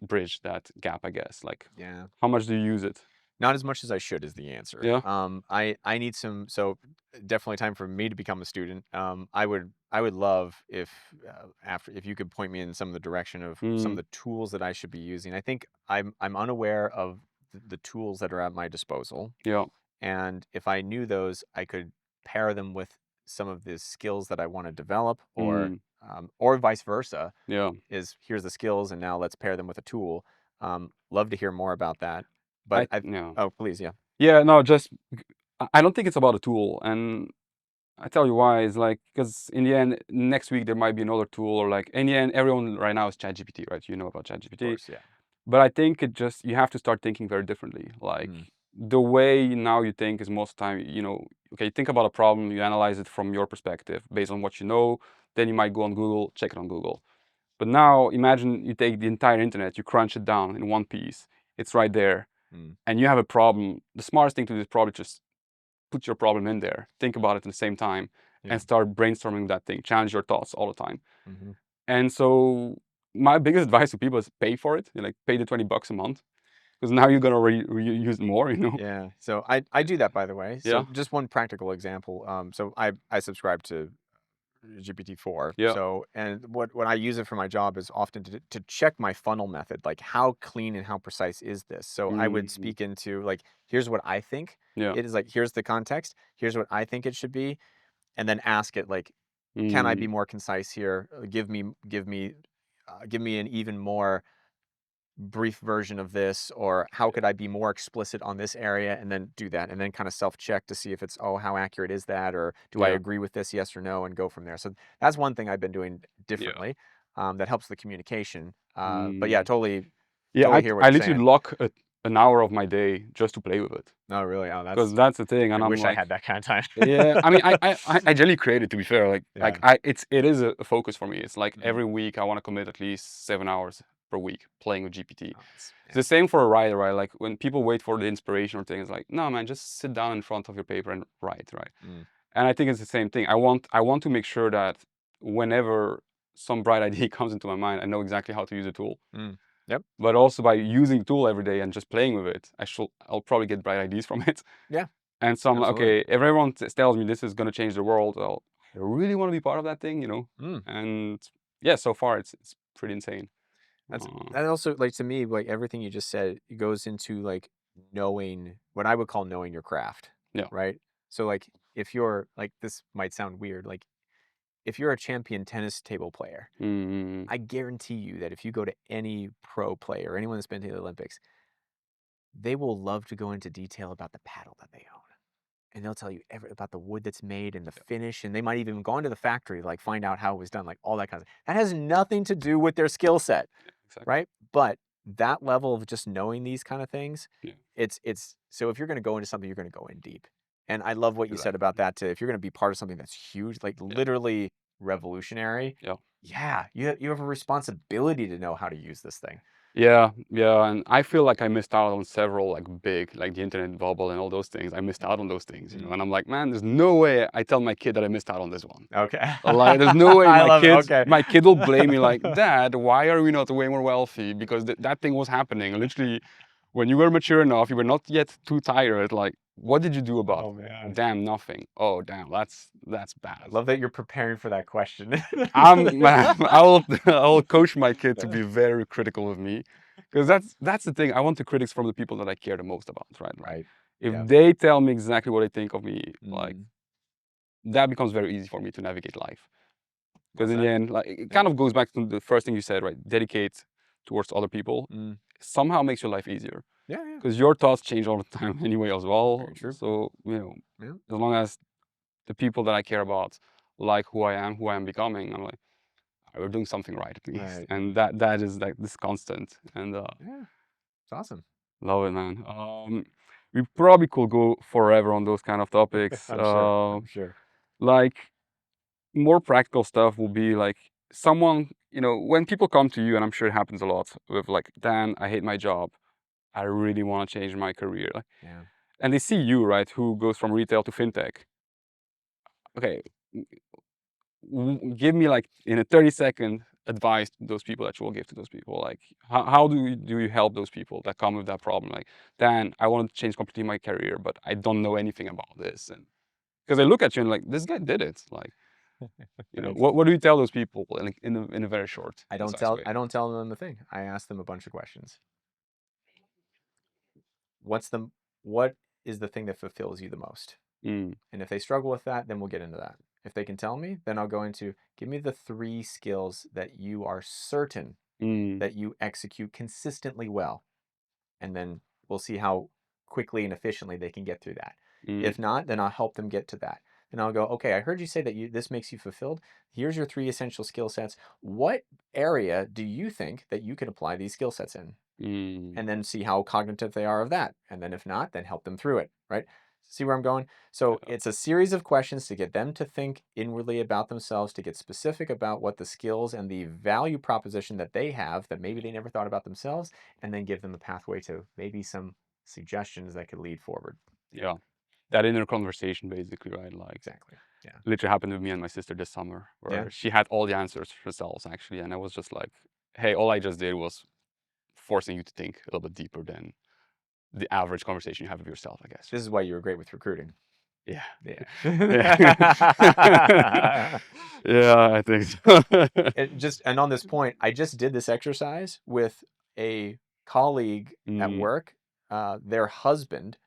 bridge that gap, I guess. Like Yeah. how much do you use it? Not as much as I should is the answer. Yeah. I need some. So definitely time for me to become a student. I would love if you could point me in some of the direction of some of Mm, the tools that I should be using. I think I'm unaware of the tools that are at my disposal, yeah. and if I knew those, I could pair them with some of the skills that I want to develop, Mm, or vice versa. yeah. Is here's the skills, and now let's pair them with a tool. Love to hear more about that. But I Yeah. Oh, please, yeah. Yeah, no, just I don't think it's about a tool, and I tell you why. It's like because in the end, next week there might be another tool, or like in the end, everyone right now is ChatGPT, right? You know about Of ChatGPT, course, yeah. but I think it just you have to start thinking very differently. Like Mm, the way now you think is most of the time, okay, you think about a problem, you analyze it from your perspective based on what you know. Then you might go on Google, check it on Google. But now imagine you take the entire internet, you crunch it down in one piece. It's right there, mm, and you have a problem. The smartest thing to do is probably just put your problem in there, think about it at the same time, yeah. and start brainstorming that thing. Challenge your thoughts all the time. Hmm. And so my biggest advice to people is pay for it. Like pay the $20 a month because now you're gonna use it more. Yeah. So I do that, by the way. Yeah, So just one practical example. So I subscribe to GPT-4. yeah. So, and what I use it for my job is often to check my funnel method, like how clean and how precise is this. So I would Mm, speak into like, here's what I think yeah. it is, like, here's the context, here's what I think it should be, and then ask it like, can I be Mm, more concise here? Give me an even more brief version of this, or how could I be more explicit on this area, and then do that, and then kind of self-check to see if it's, oh, how accurate is that, or do I yeah. agree with this, yes or no, and go from there. So that's one thing I've been doing Yeah. differently. that helps the communication. But yeah, totally Yeah, hear what I you're literally saying. lock an hour of my day just to play with it. Oh, really? Oh, Because that's the thing, and I I'm wish I like, had that kind of time. yeah. I mean, I generally create it, to be fair. Like Yeah. it is a focus for me. It's like Mhm. every week I want to commit at least 7 hours per week playing with GPT. Oh, It's yeah. the same for a writer, right? Like when people wait for the inspiration or things, like, no, man, just sit down in front of your paper and write, right? Mm. And I think it's the same thing. I want to make sure that whenever some bright idea comes into my mind, I know exactly how to use the tool. Mm. Yep. But also by using the tool every day and just playing with it, I'll probably get bright ideas from it. Yeah. And so I'm like, Absolutely. okay, if everyone tells me this is going to change the world, well, I really want to be part of that thing, you know? Mm. And yeah, so far it's pretty insane. That also, like, to me, like everything you just said, it goes into like knowing what I would call knowing your craft. Yeah. Right. So like if you're like, this might sound weird, like if you're a champion tennis table player, Mm-hmm. I guarantee you that if you go to any pro player, anyone that's been to the Olympics, they will love to go into detail about the paddle that they own. And they'll tell you about the wood that's made and the finish. And they might even go into the factory, like find out how it was done, like all that kind of stuff. That has nothing to do with their skill set, Exactly. right? But that level of just knowing these kind of things, Yeah. it's so if you're going to go into something, you're going to go in deep. And I love what you said about that too. If you're going to be part of something that's huge, like literally revolutionary, Yeah. you have a responsibility to know how to use this thing. Yeah, and I feel like I missed out on several like big, like the internet bubble and all those things. I missed out on those things, you know. And I'm like, man, there's no way I tell my kid that I missed out on this one. Okay. Like, there's no way I love it. Okay. my kid will blame me like, Dad, why are we not way more wealthy? Because that thing was happening. Literally, when you were mature enough, you were not yet too tired. Like, what did you do about it? Oh, man. Damn, nothing. Oh, damn, that's bad. I love that you're preparing for that question. I will coach my kid to be very critical of me, because that's the thing. I want the critics from the people that I care the most about, right? Right. If Yeah. they tell me exactly what they think of me, like Mm. that becomes very easy for me to navigate life. Because in Well the said. end, like it kind of goes back to the first thing you said, right? Dedicate towards other people. Mm. Somehow makes your life easier. Yeah, yeah. Because your thoughts change all the time anyway as well. Very true. So, you know, Yeah. as long as the people that I care about like who I am becoming, I'm like, we're doing something right at least. Right. And that is like this constant. And Yeah. It's awesome. love it, man. We probably could go forever on those kind of topics. I'm sure. I'm sure. Like more practical stuff will be like someone, you know, when people come to you, and I'm sure it happens a lot with like, Dan, I hate my job. I really want to change my career. Like, Yeah. and they see you, right, who goes from retail to fintech. Okay, give me like in a 30-second advice to those people that you will give to those people. Like, how do you help those people that come with that problem? Like, Dan, I want to change completely my career, but I don't know anything about this. And because they look at you and like, this guy did it. Like, you know, what do you tell those people in a very short, concise way? I don't tell them a thing. I ask them a bunch of questions. What is the thing that fulfills you the most? Mm, And if they struggle with that, then we'll get into that. If they can tell me, then I'll go into, give me the 3 skills that you are certain mm, that you execute consistently well. And then we'll see how quickly and efficiently they can get through that. mm, If not, then I'll help them get to that. Then I'll go, okay, I heard you say that this makes you fulfilled. Here's your 3 essential skill sets. What area do you think that you can apply these skill sets in? mm. And then see how cognitive they are of that. And then if not, then help them through it, right? See where I'm going? So Yeah. it's a series of questions to get them to think inwardly about themselves, to get specific about what the skills and the value proposition that they have that maybe they never thought about themselves, and then give them a pathway to maybe some suggestions that could lead forward. Yeah. That inner conversation, basically, right? Like, Exactly. Yeah. literally happened with me and my sister this summer, where she had all the answers herself, actually. And I was just like, hey, all I just did was forcing you to think a little bit deeper than the average conversation you have with yourself, I guess. This is why you were great with recruiting. Yeah. Yeah. Yeah, I think so. And on this point, I just did this exercise with a colleague at work, their husband.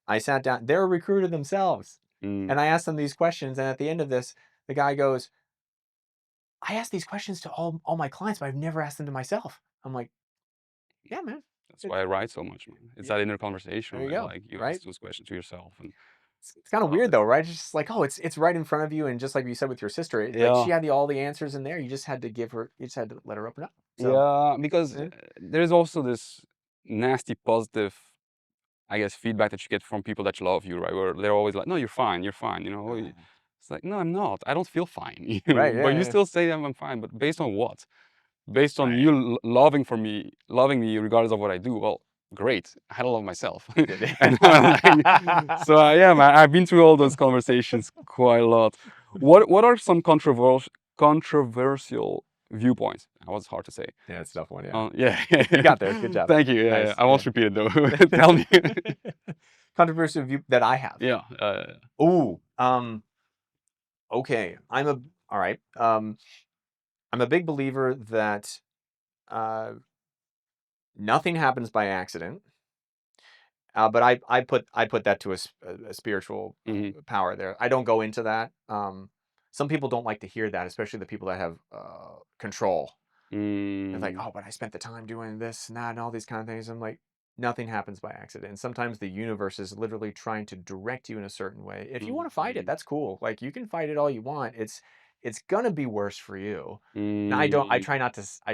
I sat down, they're a recruiter themselves. And I asked them these questions. And at the end of this, the guy goes, I ask these questions to all my clients, but I've never asked them to myself. I'm like, yeah, man. That's why I write so much, man. It's that inner conversation, There you right? go, Like, you right? ask those questions to yourself. And It's kind of Love weird it. though, right? It's just like, oh, it's right in front of you, and just like you said with your sister, like Yeah. she had all the answers in there. You just had to you just had to let her open up. So Yeah, because yeah. there's also this nasty positive, I guess, feedback that you get from people that love you, right? Where they're always like, "No, you're fine, you're fine." You know, it's like, "No, I'm not. I don't feel fine." Right, But yeah, you yeah. still say I'm fine. But based on what? Based on Right. you loving me regardless of what I do. Well, great. I had to love myself. And so yeah, man, I've been through all those conversations quite a lot. What are some controversial viewpoints? That was hard to say. Yeah, it's a tough one. Yeah, Yeah. you got there. Good job. Thank you. Yeah, yeah. Nice. I won't Yeah. repeat it though. Tell me. Controversial view that I have. Yeah. Ooh. Okay. All right. I'm a big believer that uh, nothing happens by accident. But I put that to a spiritual Hmm. power there. I don't go into that. Some people don't like to hear that, especially the people that have control. It's like, Mm, oh, but I spent the time doing this and that and all these kind of things. I'm like, nothing happens by accident. And sometimes the universe is literally trying to direct you in a certain way. If you want to fight it, mm, that's cool. Like you can fight it all you want. It's gonna be worse for you. And mm. I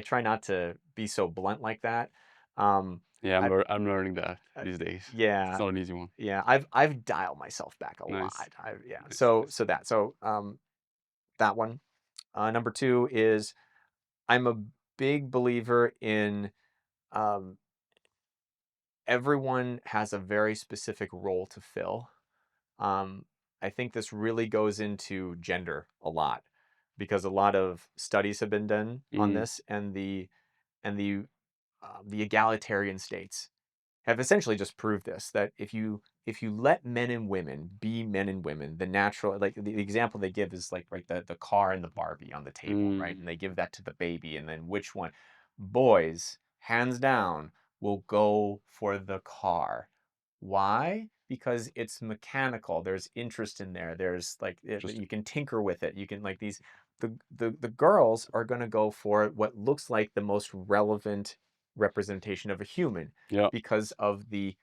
try not to be so blunt like that. Um, Yeah, I, I'm learning that these days. It's yeah, not an easy one. yeah, I've dialed myself back a Nice. lot. Yeah. Nice. Nice. That one. Number two is I'm a big believer in um, everyone has a very specific role to fill. Um, I think this really goes into gender a lot because a lot of studies have been done on Mm, this, and the egalitarian states have essentially just proved this, that if you let men and women be men and women, the natural, like the example they give is like, right, the car and the Barbie on the table, right, and mm. they give that to the baby, and then which one? Boys, hands down, will go for the car. Why? Because it's mechanical. There's interest in there. There's like you Interesting. can tinker with it. You can like these the girls are going to go for what looks like the most relevant representation of a human Yeah. because of the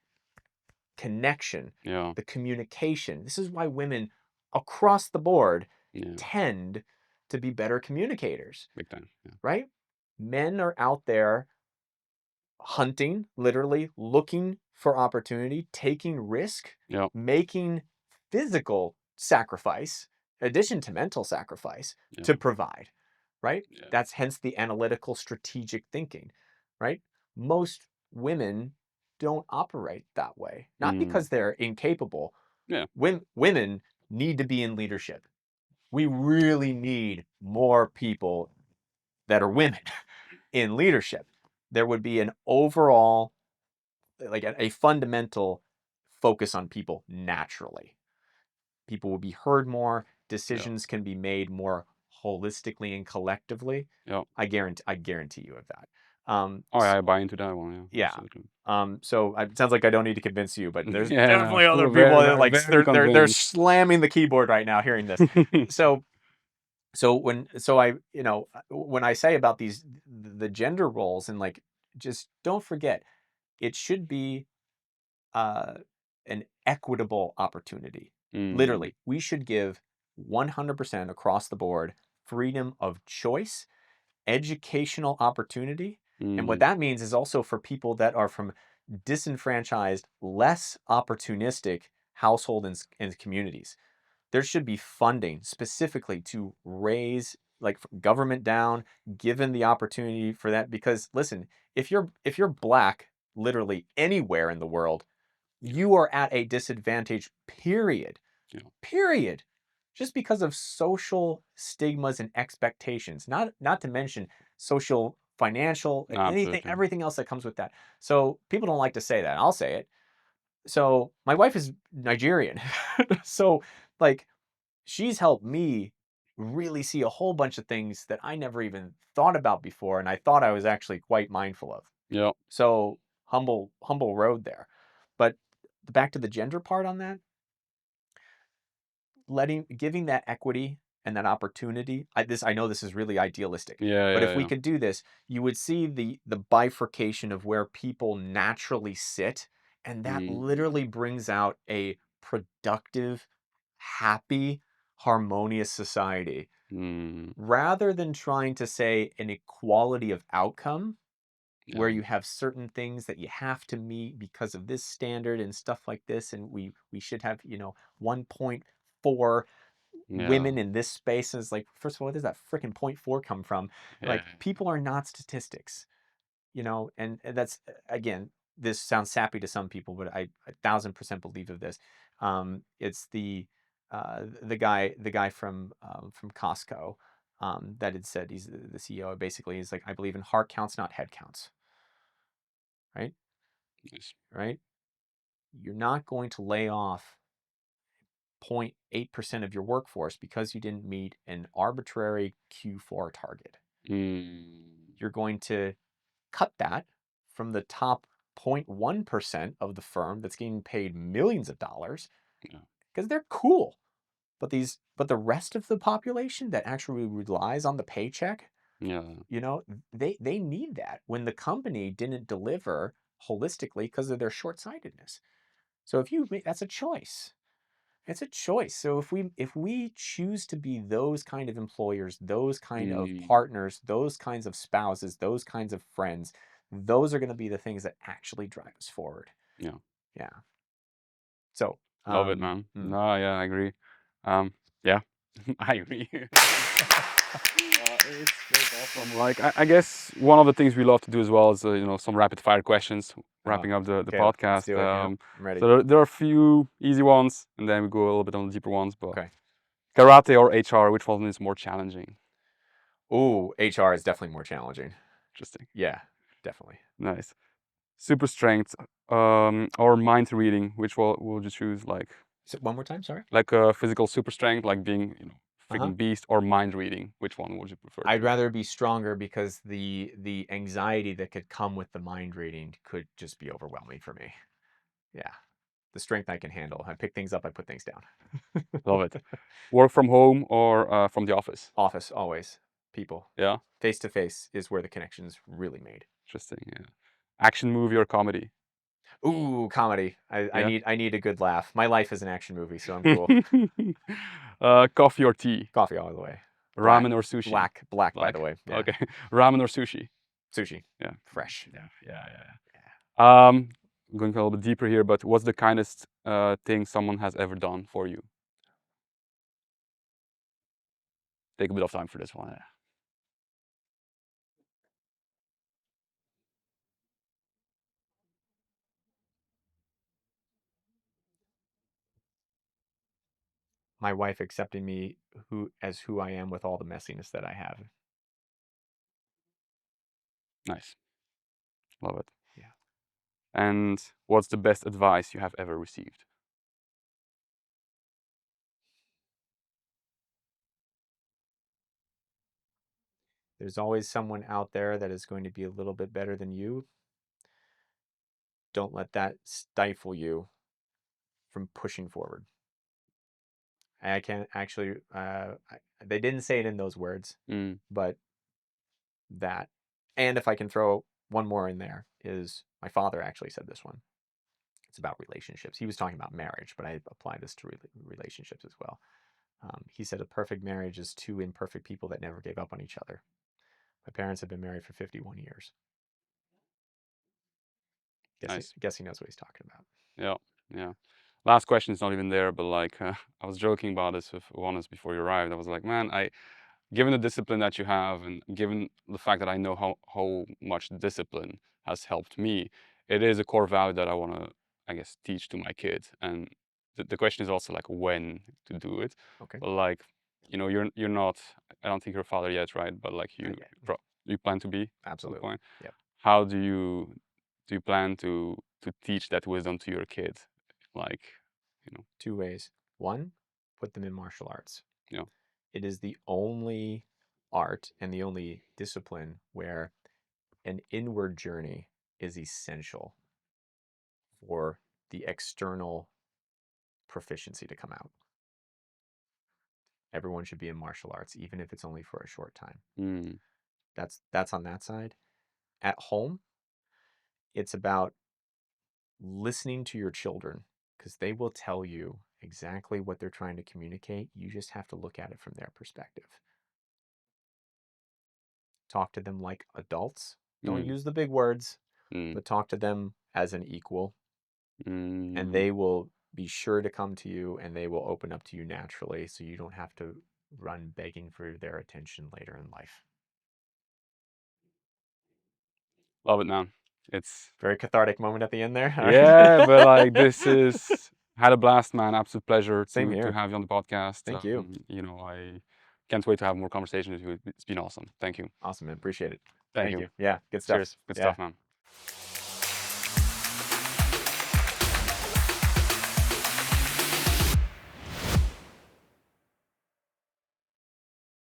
connection, Yeah. the communication. This is why women across the board Yeah. tend to be better communicators, Big time. Yeah. right? Men are out there hunting, literally looking for opportunity, taking risk, Yeah. making physical sacrifice, addition to mental sacrifice, Yeah. to provide, right? Yeah. That's hence the analytical strategic thinking, right? Most women don't operate that way, not Mm. because they're incapable. Yeah. Women need to be in leadership. We really need more people that are women in leadership. There would be an overall, like a fundamental focus on people naturally. People will be heard more, Yeah. decisions can be made more holistically and collectively. Yeah. I guarantee you of that. Oh, yeah, I buy into that one. Yeah. Yeah. Absolutely. So it sounds like I don't need to convince you, but there's Yeah. definitely other people Very, that like very they're convinced. slamming the keyboard right now hearing this. So when I say about the gender roles, and like, just don't forget, it should be uh, an equitable opportunity. Mm. Literally, we should give 100% across the board freedom of choice, educational opportunity. And what Mm. that means is also for people that are from disenfranchised, less opportunistic household and communities. There should be funding specifically to raise, like, government down, given the opportunity for that. Because listen, if you're black, literally anywhere in the world, Yeah. you are at a disadvantage, period. Yeah. Period. Just because of social stigmas and expectations, not to mention social, financial, anything, Absolutely. everything else that comes with that. So people don't like to say that. I'll say it. So my wife is Nigerian. So like, she's helped me really see a whole bunch of things that I never even thought about before, and I thought I was actually quite mindful of. Yeah. So humble road there. But back to the gender part on that, giving that equity and that opportunity. I know this is really idealistic, Yeah. but Yeah. if we Yeah. could do this, you would see the bifurcation of where people naturally sit, and that Mm. literally brings out a productive, happy, harmonious society. Mm, Rather than trying to say an equality of outcome, where yeah. you have certain things that you have to meet because of this standard and stuff like this, and we should have 1.4 Yeah. women in this space. And it's like, first of all, where does that freaking 0.4 come from? Yeah. Like, people are not statistics, and that's, again, this sounds sappy to some people, but I 1,000% believe of this. It's the guy from Costco, that had said, he's the CEO. Basically, he's like, I believe in heart counts, not head counts. Right? Nice. Right? You're not going to lay off 0.8% of your workforce because you didn't meet an arbitrary Q4 target. Mm, You're going to cut that from the top 0.1% of the firm that's getting paid millions of dollars yeah. because they're cool. But the rest of the population that actually relies on the paycheck, Yeah. they need that when the company didn't deliver holistically because of their short-sightedness. So that's a choice. It's a choice. So if we choose to be those kind of employers, those kind of Mm, partners, those kinds of spouses, those kinds of friends, those are going to be the things that actually drive us forward. yeah. Yeah. So, Love it, man. mm. No, yeah, I agree. Yeah, I agree. It's awesome. Like, I guess one of the things we love to do as well is, some rapid fire questions, wrapping up the Okay, let's podcast. do it. Yeah, I'm ready. So there are a few easy ones, and then we go a little bit on the deeper ones. But Okay. karate or HR, which one is more challenging? Ooh, HR is definitely more challenging. Interesting. Yeah, definitely. Nice. Super strength, or mind reading, which one would you choose? So one more time, sorry. Like a physical super strength, like being, Uh-huh. freaking beast, or mind reading? Which one would you prefer I'd to? rather be stronger because the anxiety that could come with the mind reading could just be overwhelming for me. Yeah. The strength I can handle. I pick things up, I put things down. Love it. Work from home or from the office? Office, always. People. Yeah, Face to face is where the connection's really made. interesting. Yeah. Action movie or comedy? Ooh, comedy. Yeah. I need a good laugh. My life is an action movie, so I'm cool. Coffee or tea? Coffee all the way. Black. Ramen or sushi? Black, by the Black. way. Yeah. Okay. Ramen or sushi? Sushi. Yeah. Fresh. Yeah. Yeah. Yeah. Going a little bit deeper here, but what's the kindest thing someone has ever done for you? Take a bit of time for this one. My wife accepting me who I am with all the messiness that I have. Nice. Love it. Yeah. And what's the best advice you have ever received? There's always someone out there that is going to be a little bit better than you. Don't let that stifle you from pushing forward. I can't actually, they didn't say it in those words, Mm, but that. And if I can throw one more in there, is my father actually said this one. It's about relationships. He was talking about marriage, but I apply this to relationships as well. He said a perfect marriage is two imperfect people that never gave up on each other. My parents have been married for 51 years. nice. Guess he knows what he's talking about. Yeah. Yeah. Last question is not even there, but like I was joking about this with Wannes before you arrived. I was like, man, given the discipline that you have, and given the fact that I know how much discipline has helped me, it is a core value that I want to, I guess, teach to my kids. And the question is also like when to do it. Okay. But like, you're not. I don't think you're a father yet, right? But like Not yet. you plan to be at some Absolutely. point. Yep. How do you plan to teach that wisdom to your kids? Like, Two ways. One, put them in martial arts. Yeah. It is the only art and the only discipline where an inward journey is essential for the external proficiency to come out. Everyone should be in martial arts, even if it's only for a short time. Mm, That's on that side. At home, it's about listening to your children, because they will tell you exactly what they're trying to communicate. You just have to look at it from their perspective. Talk to them like adults. Don't use the big words, but talk to them as an equal. And they will be sure to come to you, and they will open up to you naturally, so you don't have to run begging for their attention later in life. Love it, man. It's Very cathartic moment at the end there. yeah, but like this is had a blast, man. Absolute pleasure Same to here. have you on the podcast. Thank you. You know, I can't wait to have more conversations with you. It's been awesome. Thank you. Awesome, man. Appreciate it. Thank you. Yeah, good stuff. Cheers. Good Yeah. stuff, man.